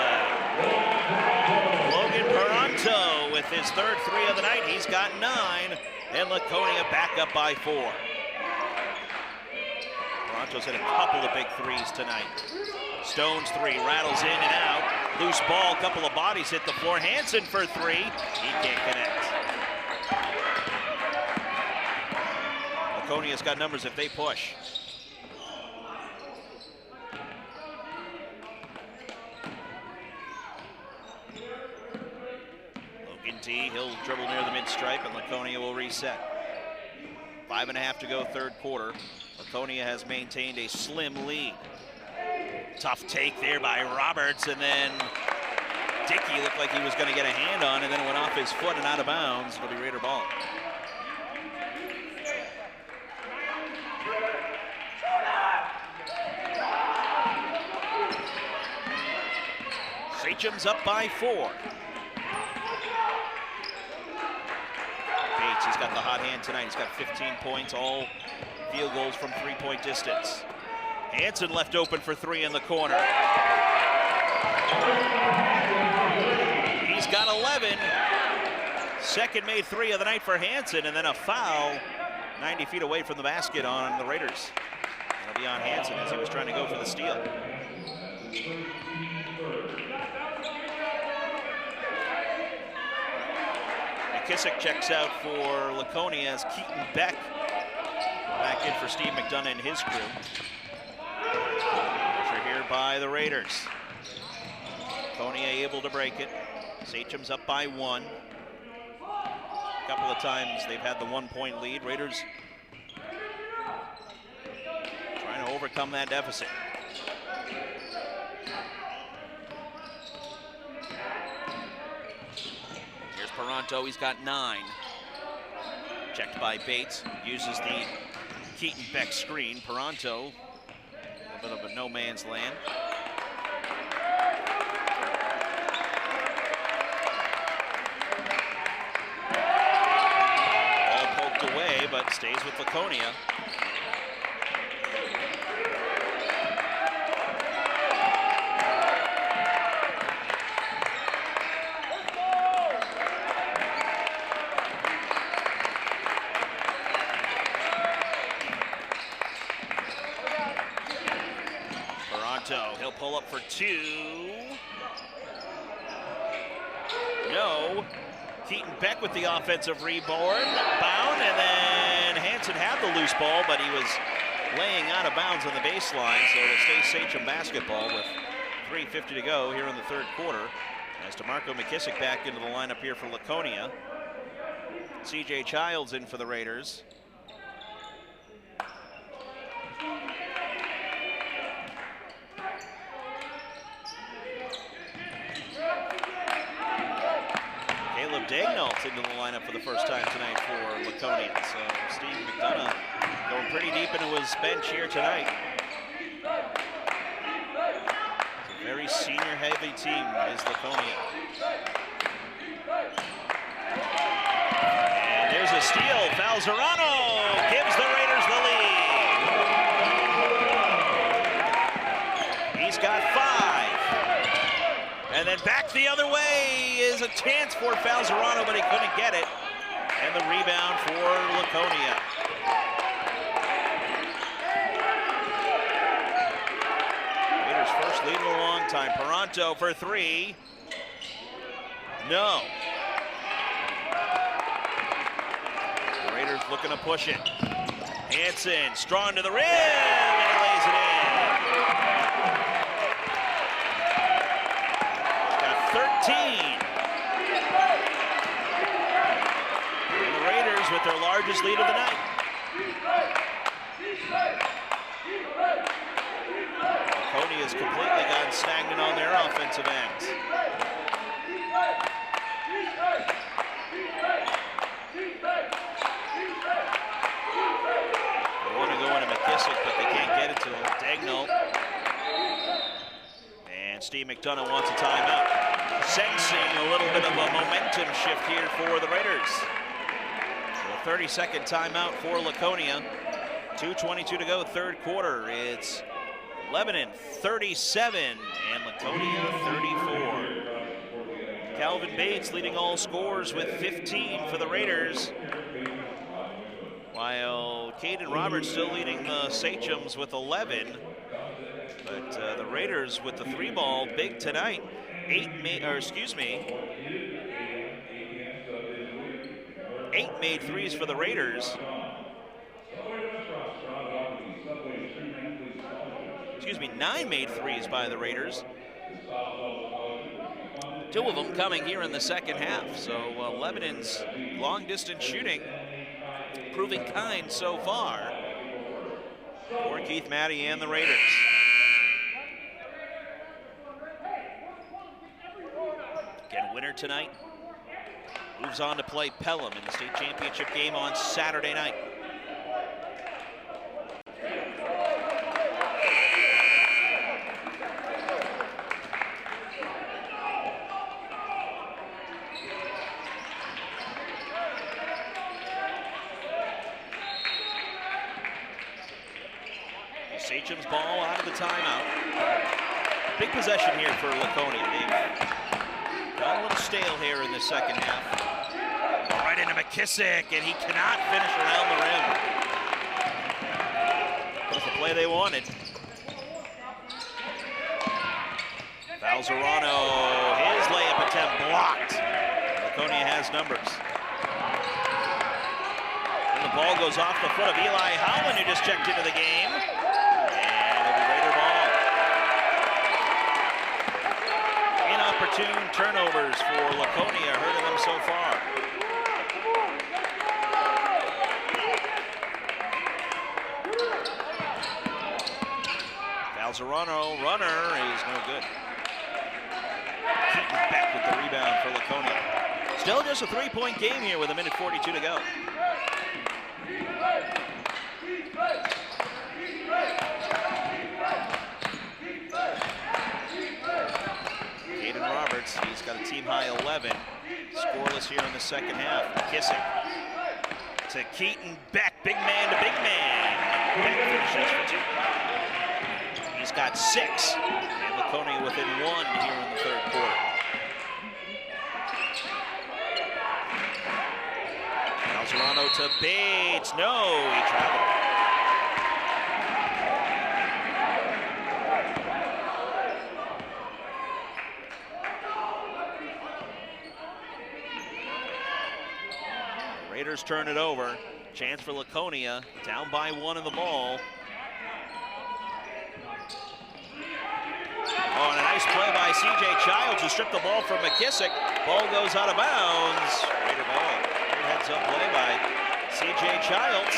Logan Paranto with his 3rd 3 of the night. He's got 9, and Laconia back up by 4. Paranto's hit a couple of big 3s tonight. Stone's three, rattles in and out. Loose ball, couple of bodies hit the floor. Hansen for three, he can't connect. Laconia's got numbers if they push. He'll dribble near the mid-stripe, and Laconia will reset. 5.5 to go, third quarter. Laconia has maintained a slim lead. Tough take there by Roberts, and then Dickey looked like he was going to get a hand on, and then it went off his foot and out of bounds. It'll be Raider ball. Sachem's up by 4. He's got the hot hand tonight. He's got 15 points, all field goals from three-point distance. Hansen left open for three in the corner. He's got 11. Second made three of the night for Hansen, and then a foul 90 feet away from the basket on the Raiders. It'll be on Hansen as he was trying to go for the steal. McKissick checks out for Laconia as Keaton Beck back in for Steve McDonough and his crew. Pressure here by the Raiders. Laconia able to break it. Sachem's up by 1. A couple of times they've had the 1-point lead. Raiders trying to overcome that deficit. Paranto, he's got 9. Checked by Bates, uses the Keaton Beck screen. Paranto, a little bit of a no man's land. Ball poked away, but stays with Laconia. He'll pull up for 2. No. Keaton Beck with the offensive rebound, and then Hansen had the loose ball, but he was laying out of bounds on the baseline, so it'll stay Sachem basketball with 3:50 to go here in the third quarter. As DeMarco McKissick back into the lineup here for Laconia. CJ Childs in for the Raiders. Dagnall's into the lineup for the first time tonight for Laconia. So Steve McDonough going pretty deep into his bench here tonight. It's a very senior-heavy team is Laconia. And there's a steal. Falzerano gives the Raiders the lead. He's got 5. And then back the other way is a chance for Falzerano, but he couldn't get it. And the rebound for Laconia. Raiders' first lead in a long time. Paranto for 3. No. The Raiders looking to push it. Hansen strong to the rim, and he lays it in. 13. And the Raiders with their largest lead of the night. Laconia has completely gotten stagnant on their offensive ends. They want to go into McKissick, but they can't get it to him. Dagnall. And Steve McDonough wants a timeout. Sensing a little bit of a momentum shift here for the Raiders. So a 30-second timeout for Laconia. 2:22 to go, third quarter. It's Lebanon 37 and Laconia 34. Calvin Bates leading all scores with 15 for the Raiders, while Caden Roberts still leading the Sachems with 11. But the Raiders with the 3-ball big tonight. 8 made threes for the Raiders. 9 made threes by the Raiders. 2 of them coming here in the second half. So Lebanon's long-distance shooting proving kind so far for Keith Matty and the Raiders. Again, winner tonight moves on to play Pelham in the state championship game on Saturday night. Sachem's ball out of the timeout. Big possession here for Laconia. They've got a little stale here in the second half. Right into McKissick, and he cannot finish around the rim. That was the play they wanted. Falzerano, his layup attempt blocked. Laconia has numbers. And the ball goes off the foot of Eli Howland, who just checked into the game. Inopportune turnovers for Laconia, hurting them so far. Falzerano, runner, is no good. Keaton Beck with the rebound for Laconia. Still just a 3-point game here with 1:42 to go. Roberts, he's got a team-high 11. Scoreless here in the second half. McKissick to Keaton Beck, big man to big man. Beck finishes for 2. He's got 6, and Laconia within 1 here in the third quarter. Falzerano to Bates. No, he traveled. Raiders turn it over. Chance for Laconia, down by 1 in the ball. Oh, and a nice play by C.J. Childs, who stripped the ball from McKissick. Ball goes out of bounds. Raider ball. Great heads-up play by C.J. Childs.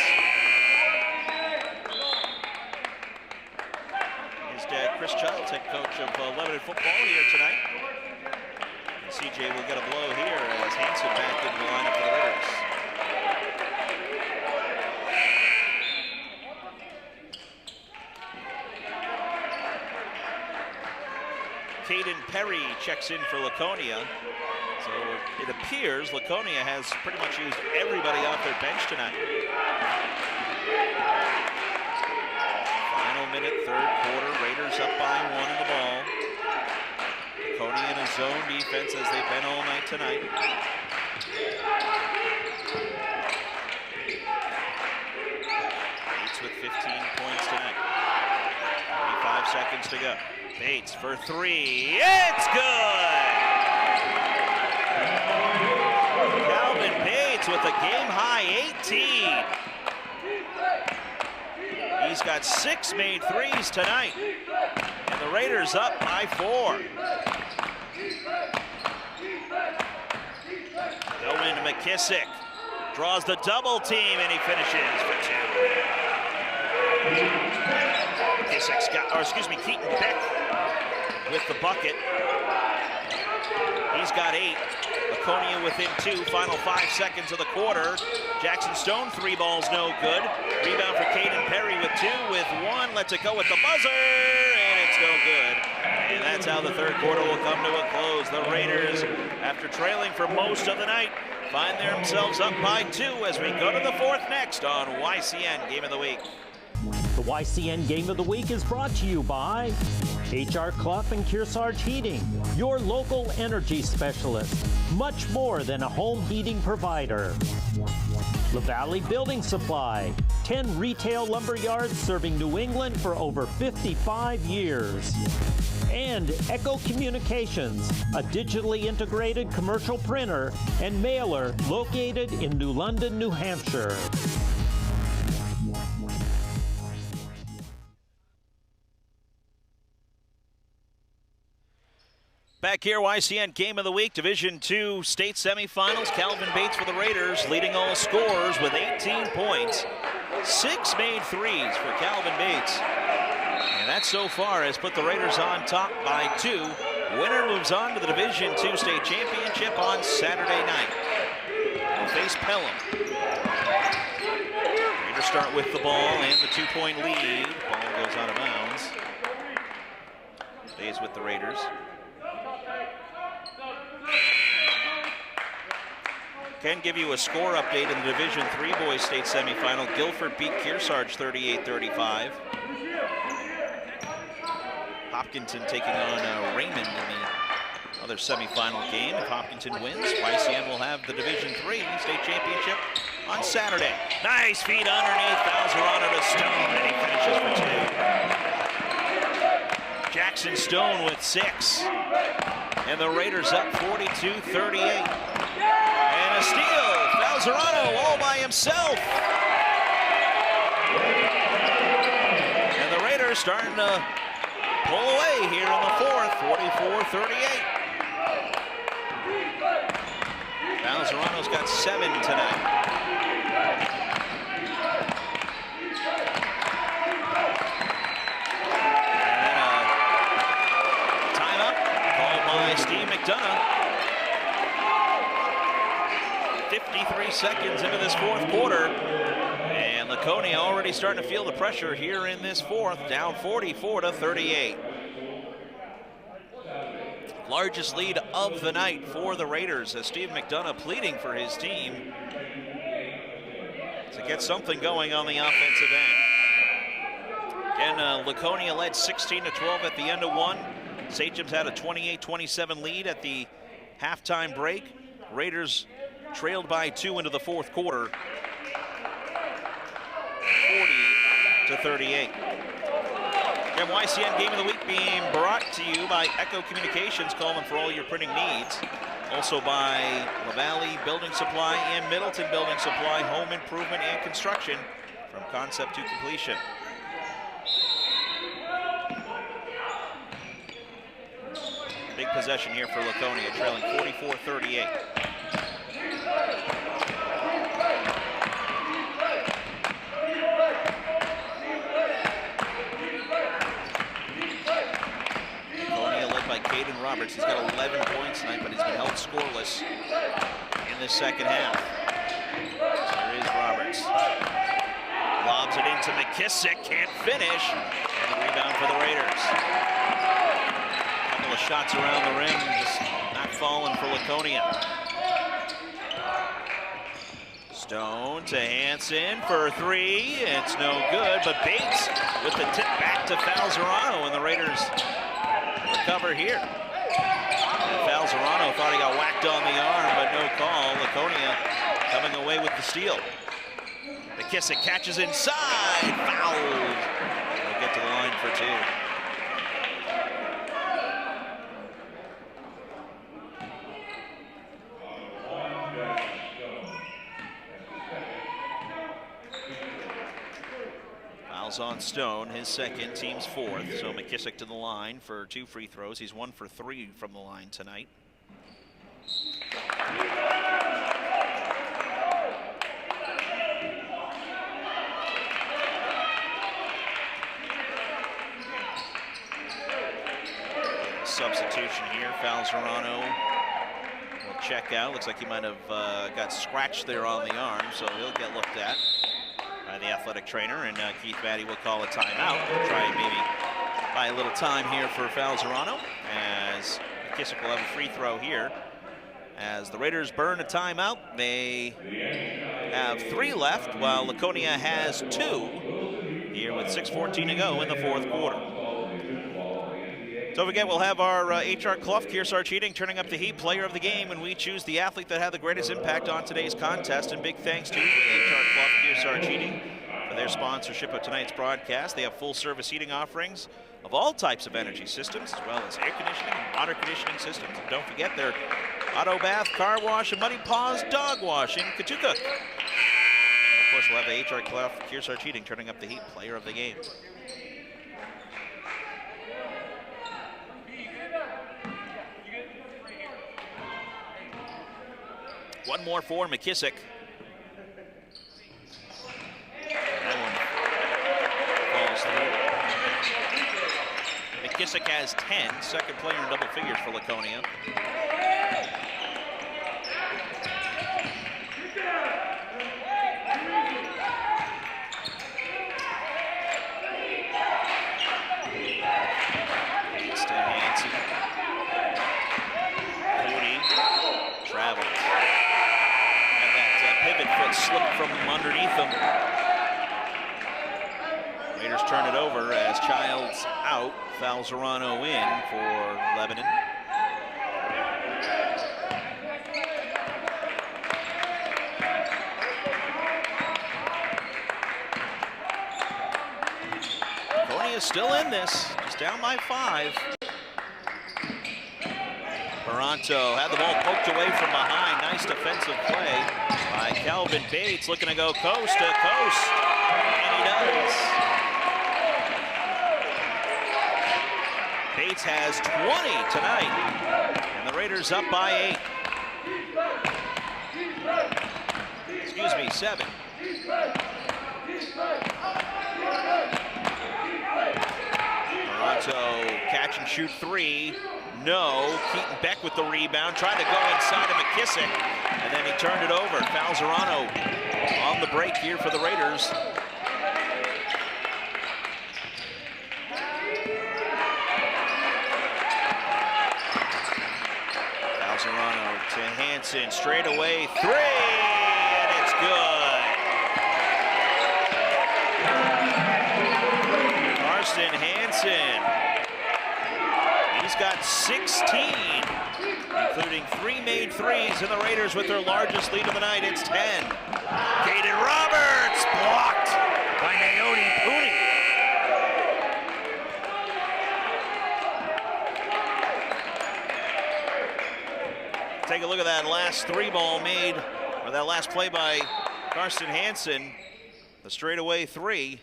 His dad, Chris Childs, head coach of Lebanon football here tonight. And C.J. will get a blow here as Hanson back into the lineup for the Raiders. Caden Perry checks in for Laconia. So it appears Laconia has pretty much used everybody off their bench tonight. Final minute, third quarter. Raiders up by 1 in the ball. Laconia in a zone defense as they've been all night tonight. Bates with 15 points tonight. 35 seconds to go. Bates for 3, it's good! Calvin Bates with a game-high 18. He's got 6 made threes tonight, and the Raiders up by 4. Going to McKissick, draws the double team, and he finishes for 2. McKissick's got, Keaton Beck with the bucket. He's got 8. Laconia within 2. Final 5 seconds of the quarter. Jackson Stone, 3 balls, no good. Rebound for Caden Perry with 2, with 1. Lets it go with the buzzer, and it's no good. And that's how the third quarter will come to a close. The Raiders, after trailing for most of the night, find themselves up by 2 as we go to the 4th next on YCN Game of the Week. The YCN Game of the Week is brought to you by H.R. Clough and Kearsarge Heating, your local energy specialist. Much more than a home heating provider. La Valley Building Supply, 10 retail lumber yards serving New England for over 55 years. And Echo Communications, a digitally integrated commercial printer and mailer located in New London, New Hampshire. Back here, YCN Game of the Week, Division II state semifinals. Calvin Bates for the Raiders, leading all scorers with 18 points. 6 made threes for Calvin Bates. And that so far has put the Raiders on top by 2. Winner moves on to the Division II state championship on Saturday night. They'll face Pelham. Raiders start with the ball and the 2-point lead. Ball goes out of bounds. Stays with the Raiders. Can give you a score update in the Division III boys state semifinal. Guilford beat Kearsarge 38-35. Hopkinton taking on Raymond in the other semifinal game. If Hopkinton wins, YCN will have the Division III state championship on Saturday. Nice feed underneath. Falzerano to Stone, and he finishes for 2. Jackson Stone with 6. And the Raiders up 42-38. And a steal. Falzerano all by himself. And the Raiders starting to pull away here in the 4th, 44-38. Falzerano's got 7 tonight. And a timeout called by Steve McDonough. 53 seconds into this 4th quarter. And Laconia already starting to feel the pressure here in this 4th, down 44-38. Largest lead of the night for the Raiders as Steve McDonough pleading for his team to get something going on the offensive end. Again, Laconia led 16-12 at the end of 1. Sachems had a 28-27 lead at the halftime break. Raiders trailed by 2 into the 4th quarter, 40-38. Again, YCN Game of the Week being brought to you by Echo Communications, calling for all your printing needs. Also by La Valley Building Supply and Middleton Building Supply, home improvement and construction from concept to completion. Big possession here for Laconia, trailing 44-38. Caden Roberts, he's got 11 points tonight, but he's been held scoreless in the 2nd half. There is Roberts. Lobs it into McKissick, can't finish. And the rebound for the Raiders. A couple of shots around the rim, just not falling for Laconia. Stone to Hansen for 3. It's no good, but Bates with the tip back to Falzerano, and the Raiders recover here. And Falzerano thought he got whacked on the arm, but no call. Laconia coming away with the steal. McKissick catches inside, fouled. They'll get to the line for 2. On Stone, his 2nd, team's 4th. So McKissick to the line for 2 free throws. He's 1 for 3 from the line tonight. Substitution here. Falzerano will check out. Looks like he might have got scratched there on the arm, so he'll get looked at by the athletic trainer, and Keith Batty will call a timeout. We'll try and maybe buy a little time here for Falzerano, as McKissick will have a free throw here. As the Raiders burn a timeout, they have 3 left, while Laconia has 2 here with 6:14 to go in the 4th quarter. Don't forget, we'll have our HR Clough, Kearsarge Heating, turning up the heat player of the game, and we choose the athlete that had the greatest impact on today's contest. And big thanks to HR Clough, Kearsarge Heating for their sponsorship of tonight's broadcast. They have full-service heating offerings of all types of energy systems, as well as air conditioning and water conditioning systems. And don't forget their auto bath, car wash, and Muddy Paws dog wash in Katuka. And of course, we'll have the HR Clough, Kearsarge Heating, turning up the heat player of the game. One more for McKissick. That one falls through. McKissick has 10, second player in double figures for Laconia. Slipped from underneath them. Raiders turn it over as Childs out, Falzerano in for Lebanon. Laconia is still in this, just down by 5. Toronto had the ball poked away from behind. Nice defensive play by Calvin Bates, looking to go coast to coast, and he does. Bates has 20 tonight, and the Raiders up by 8. Excuse me, 7. Toronto catch and shoot 3. No, Keaton Beck with the rebound, trying to go inside of McKissick, and then he turned it over. Falzerano on the break here for the Raiders. Falzerano to Hansen, straight away 3, and it's good. Karsten Hansen. He's got 16, including 3 made threes, and the Raiders with their largest lead of the night. It's 10. Caden Roberts blocked by Naomi Pooney. Take a look at that last 3-ball made, or that last play by Karsten Hansen, the straightaway 3.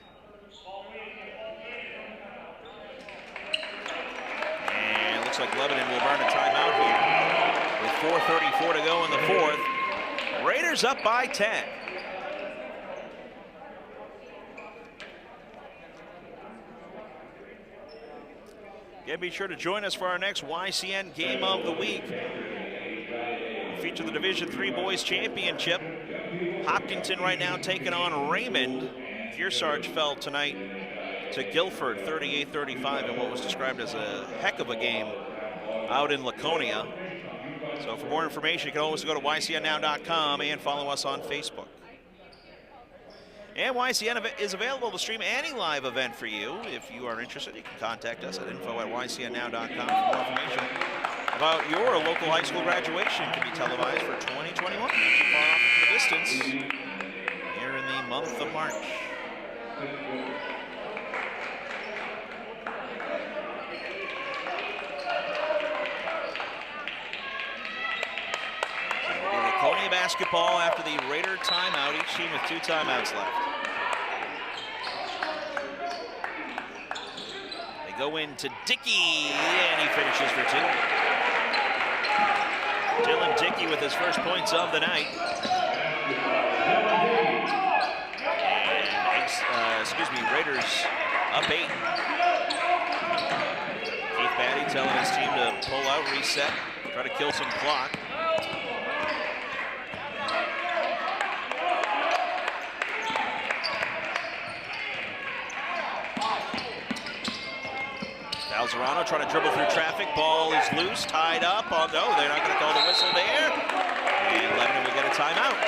Looks like Lebanon will burn a timeout here with 4:34 to go in the 4th. Raiders up by 10. Again, be sure to join us for our next YCN Game of the Week. We'll feature the Division III Boys Championship. Hopkinton right now taking on Raymond. Kearsarge fell tonight to Guilford, 38-35, in what was described as a heck of a game out in Laconia. So for more information, you can always go to ycnnow.com and follow us on Facebook. And YCN is available to stream any live event for you. If you are interested, you can contact us at info@ycnnow.com for more information about your local high school graduation. It can be televised for 2021. Not too far off into the distance here in the month of March. Laconia basketball after the Raider timeout, each team with 2 timeouts left. They go into Dickey, and he finishes for 2. Dylan Dickey with his first points of the night. And, Raiders up 8. Keith Batty telling his team to pull out, reset, try to kill some clock. Falzerano trying to dribble through traffic. Ball is loose, tied up. Oh no, they're not going to call the whistle there. And Lebanon will get a timeout.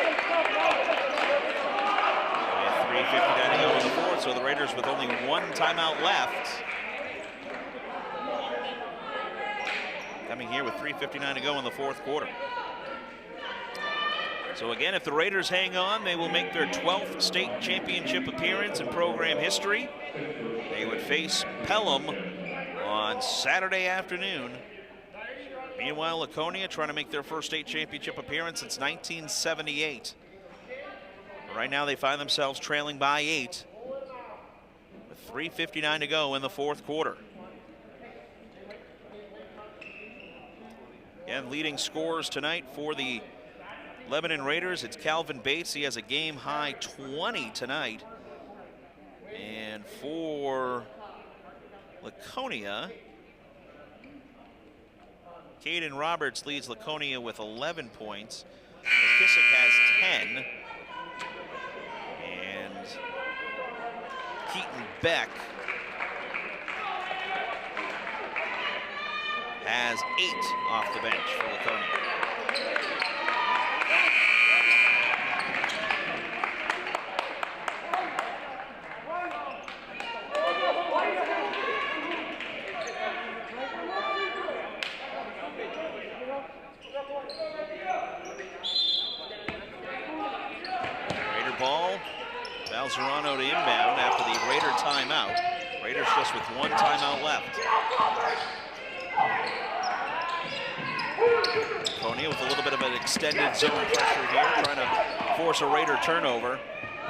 With 3:59 to go in the 4th, so the Raiders with only 1 timeout left. coming here with 3:59 to go in the fourth quarter. So again, if the Raiders hang on, they will make their 12th state championship appearance in program history. They would face Pelham on Saturday afternoon. Meanwhile, Laconia trying to make their first state championship appearance since 1978. Right now they find themselves trailing by 8 with 3:59 to go in the fourth quarter. And leading scorers tonight for the Lebanon Raiders, it's Calvin Bates. He has a game-high 20 tonight. And for Laconia, Caden Roberts leads Laconia with 11 points. McKissick has 10. And Keaton Beck has 8 off the bench for Laconia. Raider ball. Valzerano to inbound after the Raider timeout. Raiders just with one timeout left. Laconia with a little bit of an extended zone pressure here, trying to force a Raider turnover.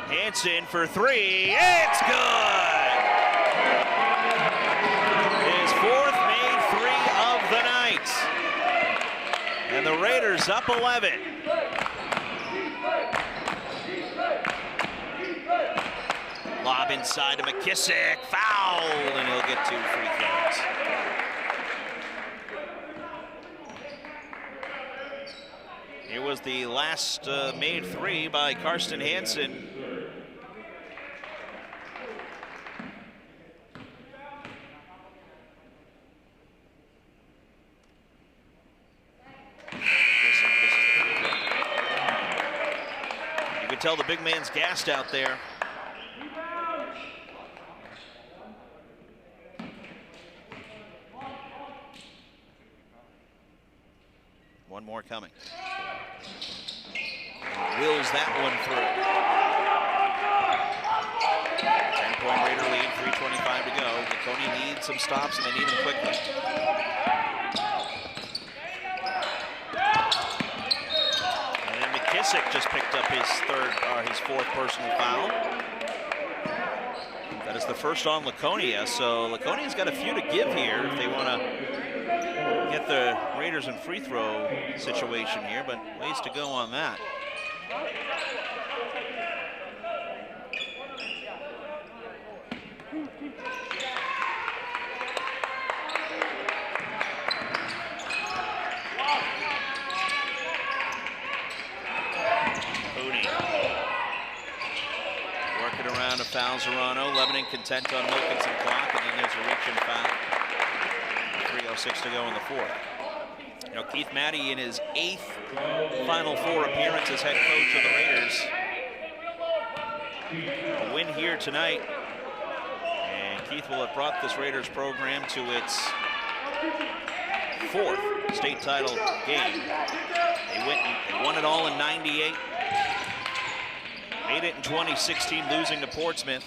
Hansen for 3, it's good! His fourth made 3 of the night. And the Raiders up 11. Lob inside to McKissick, fouled, and he'll get 2 free throws. It was the last made 3 by Karsten Hansen. You can tell the big man's gassed out there. One more coming. Wills that one through. 10-point Raider lead, 3:25 to go. Laconia needs some stops, and they need them quickly. And then McKissick just picked up his fourth personal foul. That is the first on Laconia, so Laconia's got a few to give here if they want to get the Raiders in free throw situation here, but ways to go on that. Mooney working around to Valzerano. Lebanon content on milking some clock, and then there's a reach and foul. 3:06 to go in the fourth. You know, Keith Maddie in his 8th Final Four appearance as head coach of the Raiders. A win here tonight, and Keith will have brought this Raiders program to its 4th state title game. They won it all in '98, made it in 2016, losing to Portsmouth,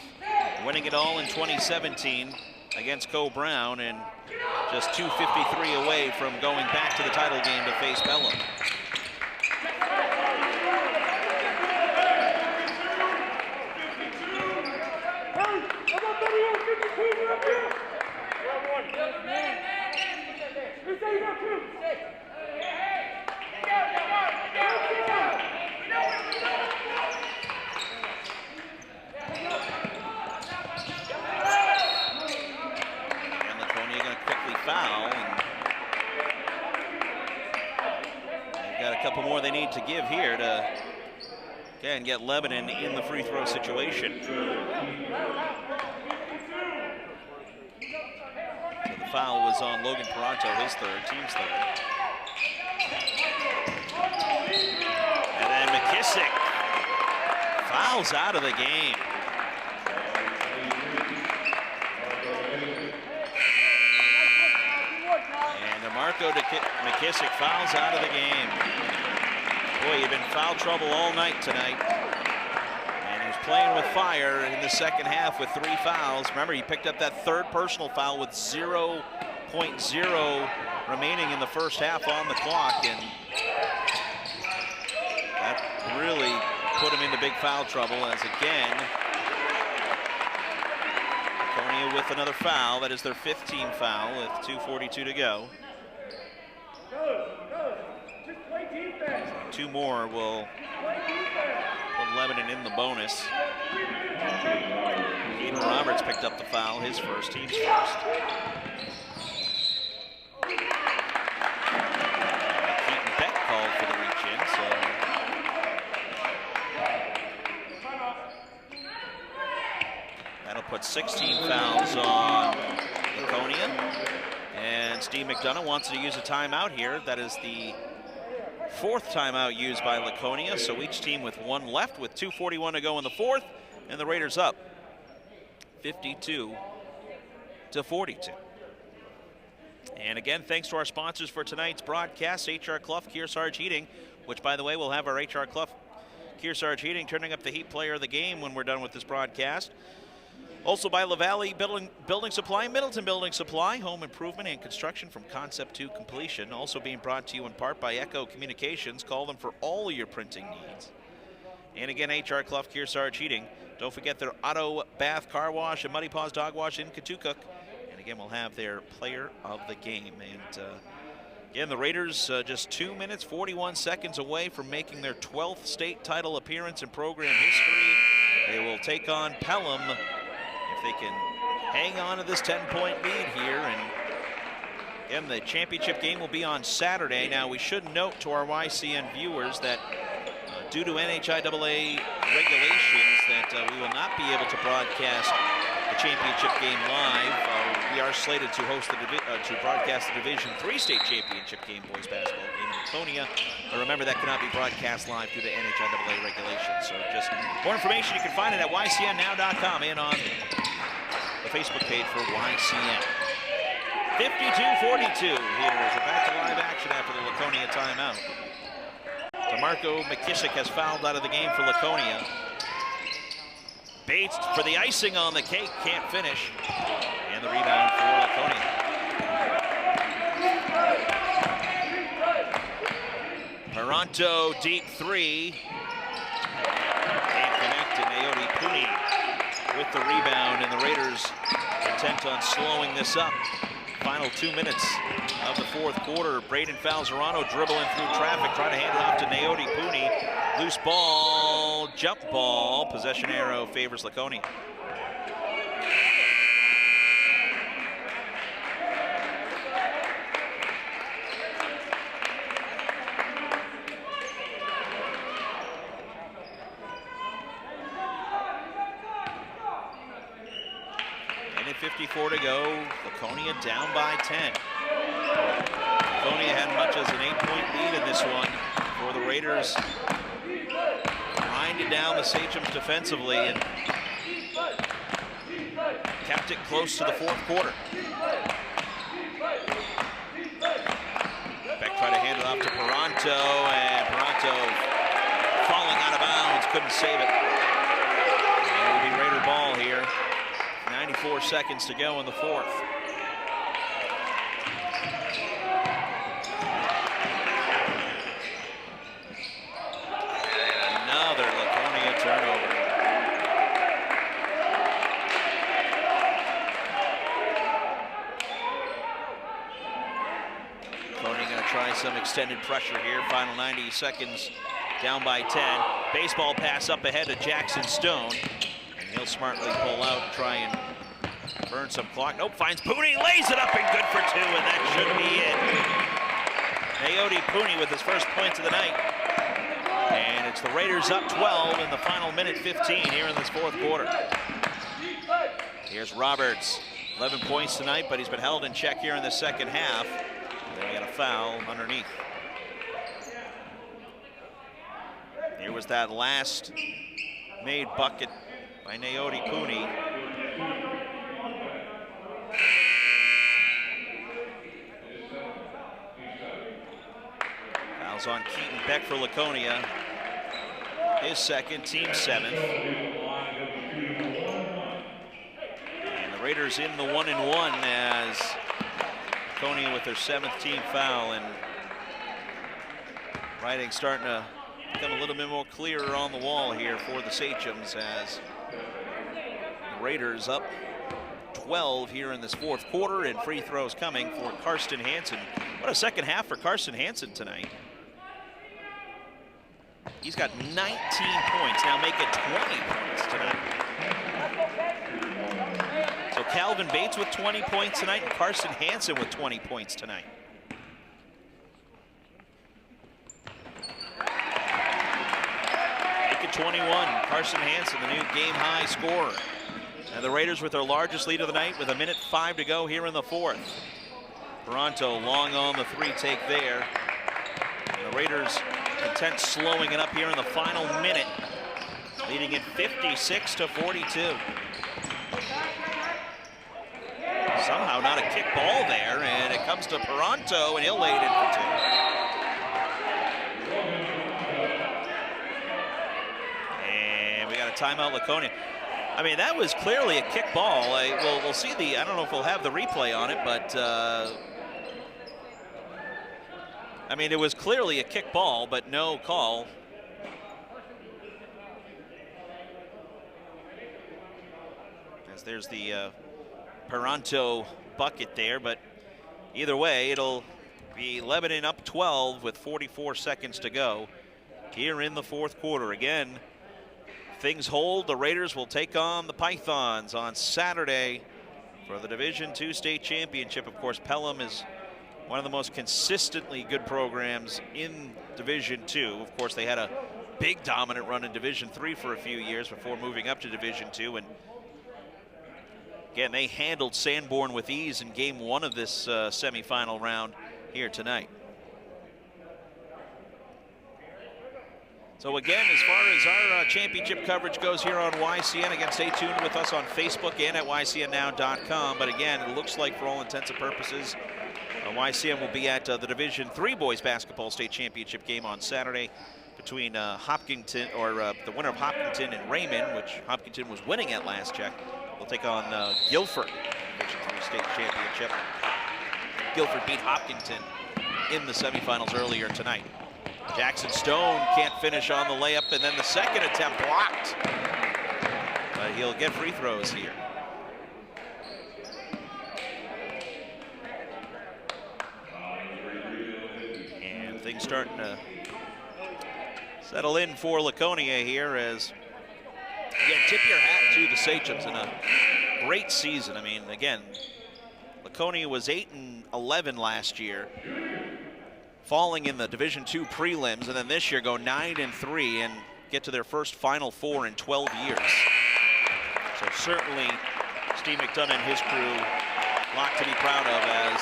winning it all in 2017 against Co Brown, and just 2:53 away from going back to the title game to face Pelham. Foul, and they've got a couple more they need to give here to again get Lebanon in the free throw situation. So the foul was on Logan Toronto, his third, team's third. And then McKissick fouls out of the game. DeMarco McKissick fouls out of the game. Boy, he'd been in foul trouble all night tonight. And he was playing with fire in the second half with 3 fouls. Remember, he picked up that third personal foul with 0.0 remaining in the first half on the clock. And that really put him into big foul trouble as again, Laconia with another foul. That is their 15th foul with 2:42 to go. 2 more will put Lebanon in the bonus. Keaton Roberts picked up the foul, his first, team's first. Keaton Beck called for the reach-in, so that'll put 16 fouls on Laconia. And Steve McDonough wants to use a timeout here. That is the 4th timeout used by Laconia, so each team with 1 left with 2:41 to go in the 4th, and the Raiders up 52-42. And again, thanks to our sponsors for tonight's broadcast, H.R. Clough, Kearsarge Heating, which, by the way, we'll have our H.R. Clough Kearsarge Heating turning up the heat player of the game when we're done with this broadcast. Also by LaValle Building Supply, Middleton Building Supply, home improvement and construction from concept to completion. Also being brought to you in part by Echo Communications. Call them for all your printing needs. And again, H.R. Clough, Kearsarge Heating. Don't forget their auto bath car wash and Muddy Paws dog wash in Katukook. And again, we'll have their player of the game. And again, the Raiders just 2 minutes, 41 seconds away from making their 12th state title appearance in program history. They will take on Pelham if they can hang on to this 10-point lead here. And again, the championship game will be on Saturday. Now, we should note to our YCN viewers that due to NHIAA regulations that we will not be able to broadcast the championship game live. We are slated to host to broadcast the Division III state championship game, boys basketball game in Laconia. But remember, that cannot be broadcast live due to NHIAA regulations. So just more information, you can find it at ycnnow.com and on the Facebook page for YCN. 52-42 here as we're back to live action after the Laconia timeout. DeMarco McKissick has fouled out of the game for Laconia. Bates for the icing on the cake, can't finish. And the rebound for Laconia. Toronto deep 3. Can't connect, and Naoti Puni with the rebound, and the Raiders intent on slowing this up. Final 2 minutes of the 4th quarter. Braden Falzerano dribbling through traffic, trying to hand it off to Naoti Puni. Loose ball, jump ball, possession arrow favors Laconia. And at 54 to go, Laconia down by 10. Laconia had much as an 8-point lead in this one for the Raiders. Grinded down the Sachems defensively and kept it close to the 4th quarter. Beck tried to hand it off to Paranto, and Paranto falling out of bounds, couldn't save it. And it will be Raider ball here. 94 seconds to go in the 4th. Another Laconia turnover. Laconia going to try some extended pressure here. Final 90 seconds, down by 10. Baseball pass up ahead to Jackson Stone. And he'll smartly pull out and try and burn some clock. Nope, finds Puni, lays it up and good for 2, and that should be it. Naoti Puni with his first points of the night. And it's the Raiders up 12 in the final minute 15 here in this 4th quarter. Here's Roberts, 11 points tonight, but he's been held in check here in the second half. They got a foul underneath. Here was that last made bucket by Naoti Puni. Fouls on Keaton Beck for Laconia. His second, team 7th. And the Raiders in the 1-and-1 as Laconia with their 7th team foul, and writing starting to become a little bit more clearer on the wall here for the Sachems as the Raiders up 12 here in this 4th quarter, and free throws coming for Karsten Hansen. What a second half for Karsten Hansen tonight. He's got 19 points, now make it 20 points tonight. So Calvin Bates with 20 points tonight and Karsten Hansen with 20 points tonight. Make it 21, Karsten Hansen, the new game-high scorer. And the Raiders with their largest lead of the night with 1:05 to go here in the 4th. Toronto long on the 3 take there. And the Raiders content slowing it up here in the final minute, leading it 56-42. Somehow not a kick ball there, and it comes to Peranto, and he'll lay it in for 2. And we got a timeout, Laconia. I mean, that was clearly a kick ball. We'll see I don't know if we'll have the replay on it, but I mean, it was clearly a kick ball, but no call. As there's the Peranto bucket there, but either way, it'll be Lebanon up 12 with 44 seconds to go here in the 4th quarter. Again, things hold. The Raiders will take on the Pythons on Saturday for the Division II state championship. Of course, Pelham is one of the most consistently good programs in Division II. Of course, they had a big dominant run in Division III for a few years before moving up to Division II. And again, they handled Sanborn with ease in game 1 of this semifinal round here tonight. So again, as far as our championship coverage goes here on YCN, again, stay tuned with us on Facebook and at YCNnow.com. But again, it looks like for all intents and purposes, YCN will be at the Division III boys basketball state championship game on Saturday between Hopkinton, or the winner of Hopkinton and Raymond, which Hopkinton was winning at last check. They'll take on Guilford, Division III state championship. Guilford beat Hopkinton in the semifinals earlier tonight. Jackson Stone can't finish on the layup, and then the second attempt blocked. But he'll get free throws here. And things starting to settle in for Laconia here as, again, tip your hat to the Sachems in a great season. I mean, again, Laconia was 8-11 last year, falling in the Division II prelims, and then this year go 9-3 and get to their first Final Four in 12 years. So certainly Steve McDonough and his crew, a lot to be proud of, as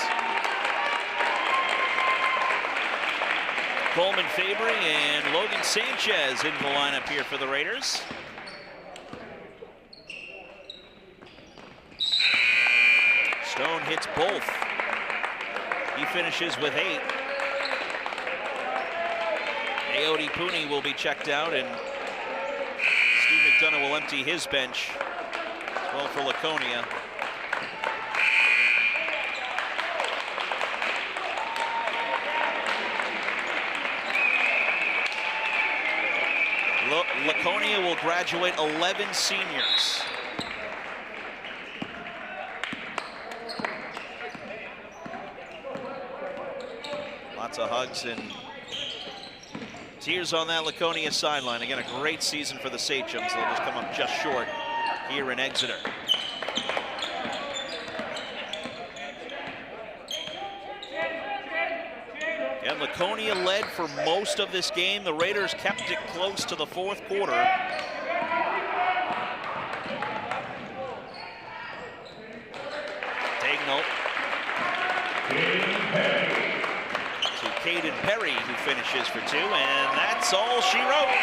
Coleman Fabry and Logan Sanchez in the lineup here for the Raiders. Stone hits both. He finishes with 8. Aodi Puni will be checked out, and Steve McDonough will empty his bench as well for Laconia. Laconia will graduate 11 seniors. Lots of hugs and tears on that Laconia sideline. Again, a great season for the Sachems. They'll just come up just short here in Exeter. And Laconia led for most of this game. The Raiders kept it close to the 4th quarter. Dagnall to Caden Perry, who finishes for 2, and that's all she wrote.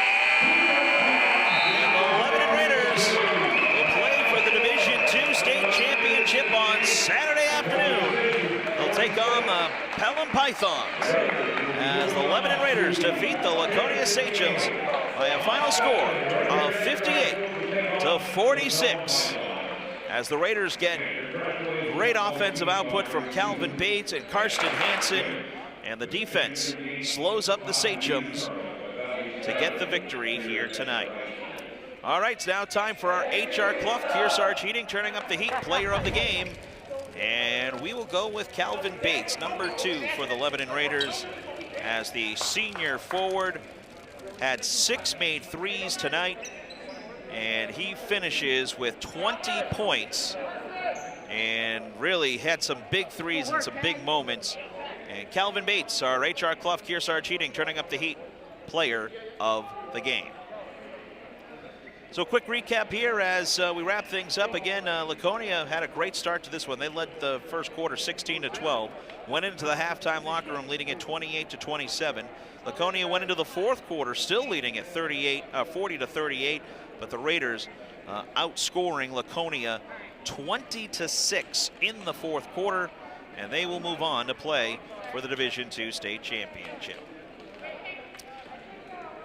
And the Lebanon Raiders will play for the Division II state championship on Saturday afternoon. They'll take on the Pelham Pythons as the Lebanon Raiders defeat the Laconia Sachems by a final score of 58-46. As the Raiders get great offensive output from Calvin Bates and Karsten Hansen, and the defense slows up the Sachems to get the victory here tonight. All right, it's now time for our H.R. Clough, Kearsarge Heating, turning up the heat, player of the game. And we will go with Calvin Bates, number 2 for the Lebanon Raiders, as the senior forward had 6 made threes tonight, and he finishes with 20 points and really had some big threes and some big moments. And Calvin Bates, our H.R. Clough, Kearsarge Heating, turning up the heat, player of the game. So quick recap here as we wrap things up. Again, Laconia had a great start to this one. They led the first quarter 16-12, went into the halftime locker room leading at 28-27. Laconia went into the fourth quarter still leading at 40-38, but the Raiders outscoring Laconia 20-6 in the fourth quarter, and they will move on to play for the Division II state championship.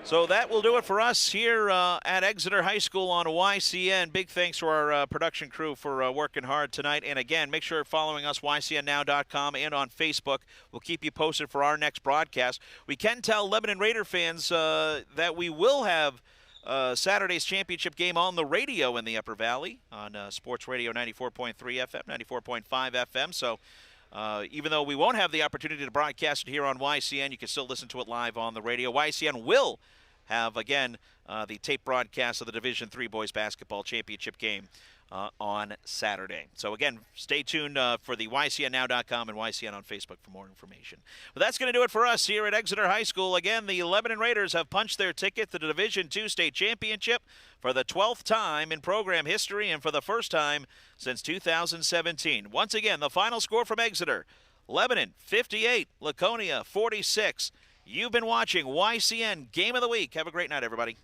So that will do it for us here at Exeter High School on YCN. Big thanks to our production crew for working hard tonight. And again, make sure you're following us, YCNnow.com, and on Facebook. We'll keep you posted for our next broadcast. We can tell Lebanon Raider fans that we will have Saturday's championship game on the radio in the Upper Valley on Sports Radio 94.3 FM, 94.5 FM. So even though we won't have the opportunity to broadcast it here on YCN, you can still listen to it live on the radio. YCN will have, again, the tape broadcast of the Division III Boys Basketball Championship game on Saturday. So, again, stay tuned for the YCNnow.com and YCN on Facebook for more information. Well, that's going to do it for us here at Exeter High School. Again, the Lebanon Raiders have punched their ticket to the Division II State Championship for the 12th time in program history and for the first time since 2017. Once again, the final score from Exeter, Lebanon 58, Laconia 46. You've been watching YCN Game of the Week. Have a great night, everybody.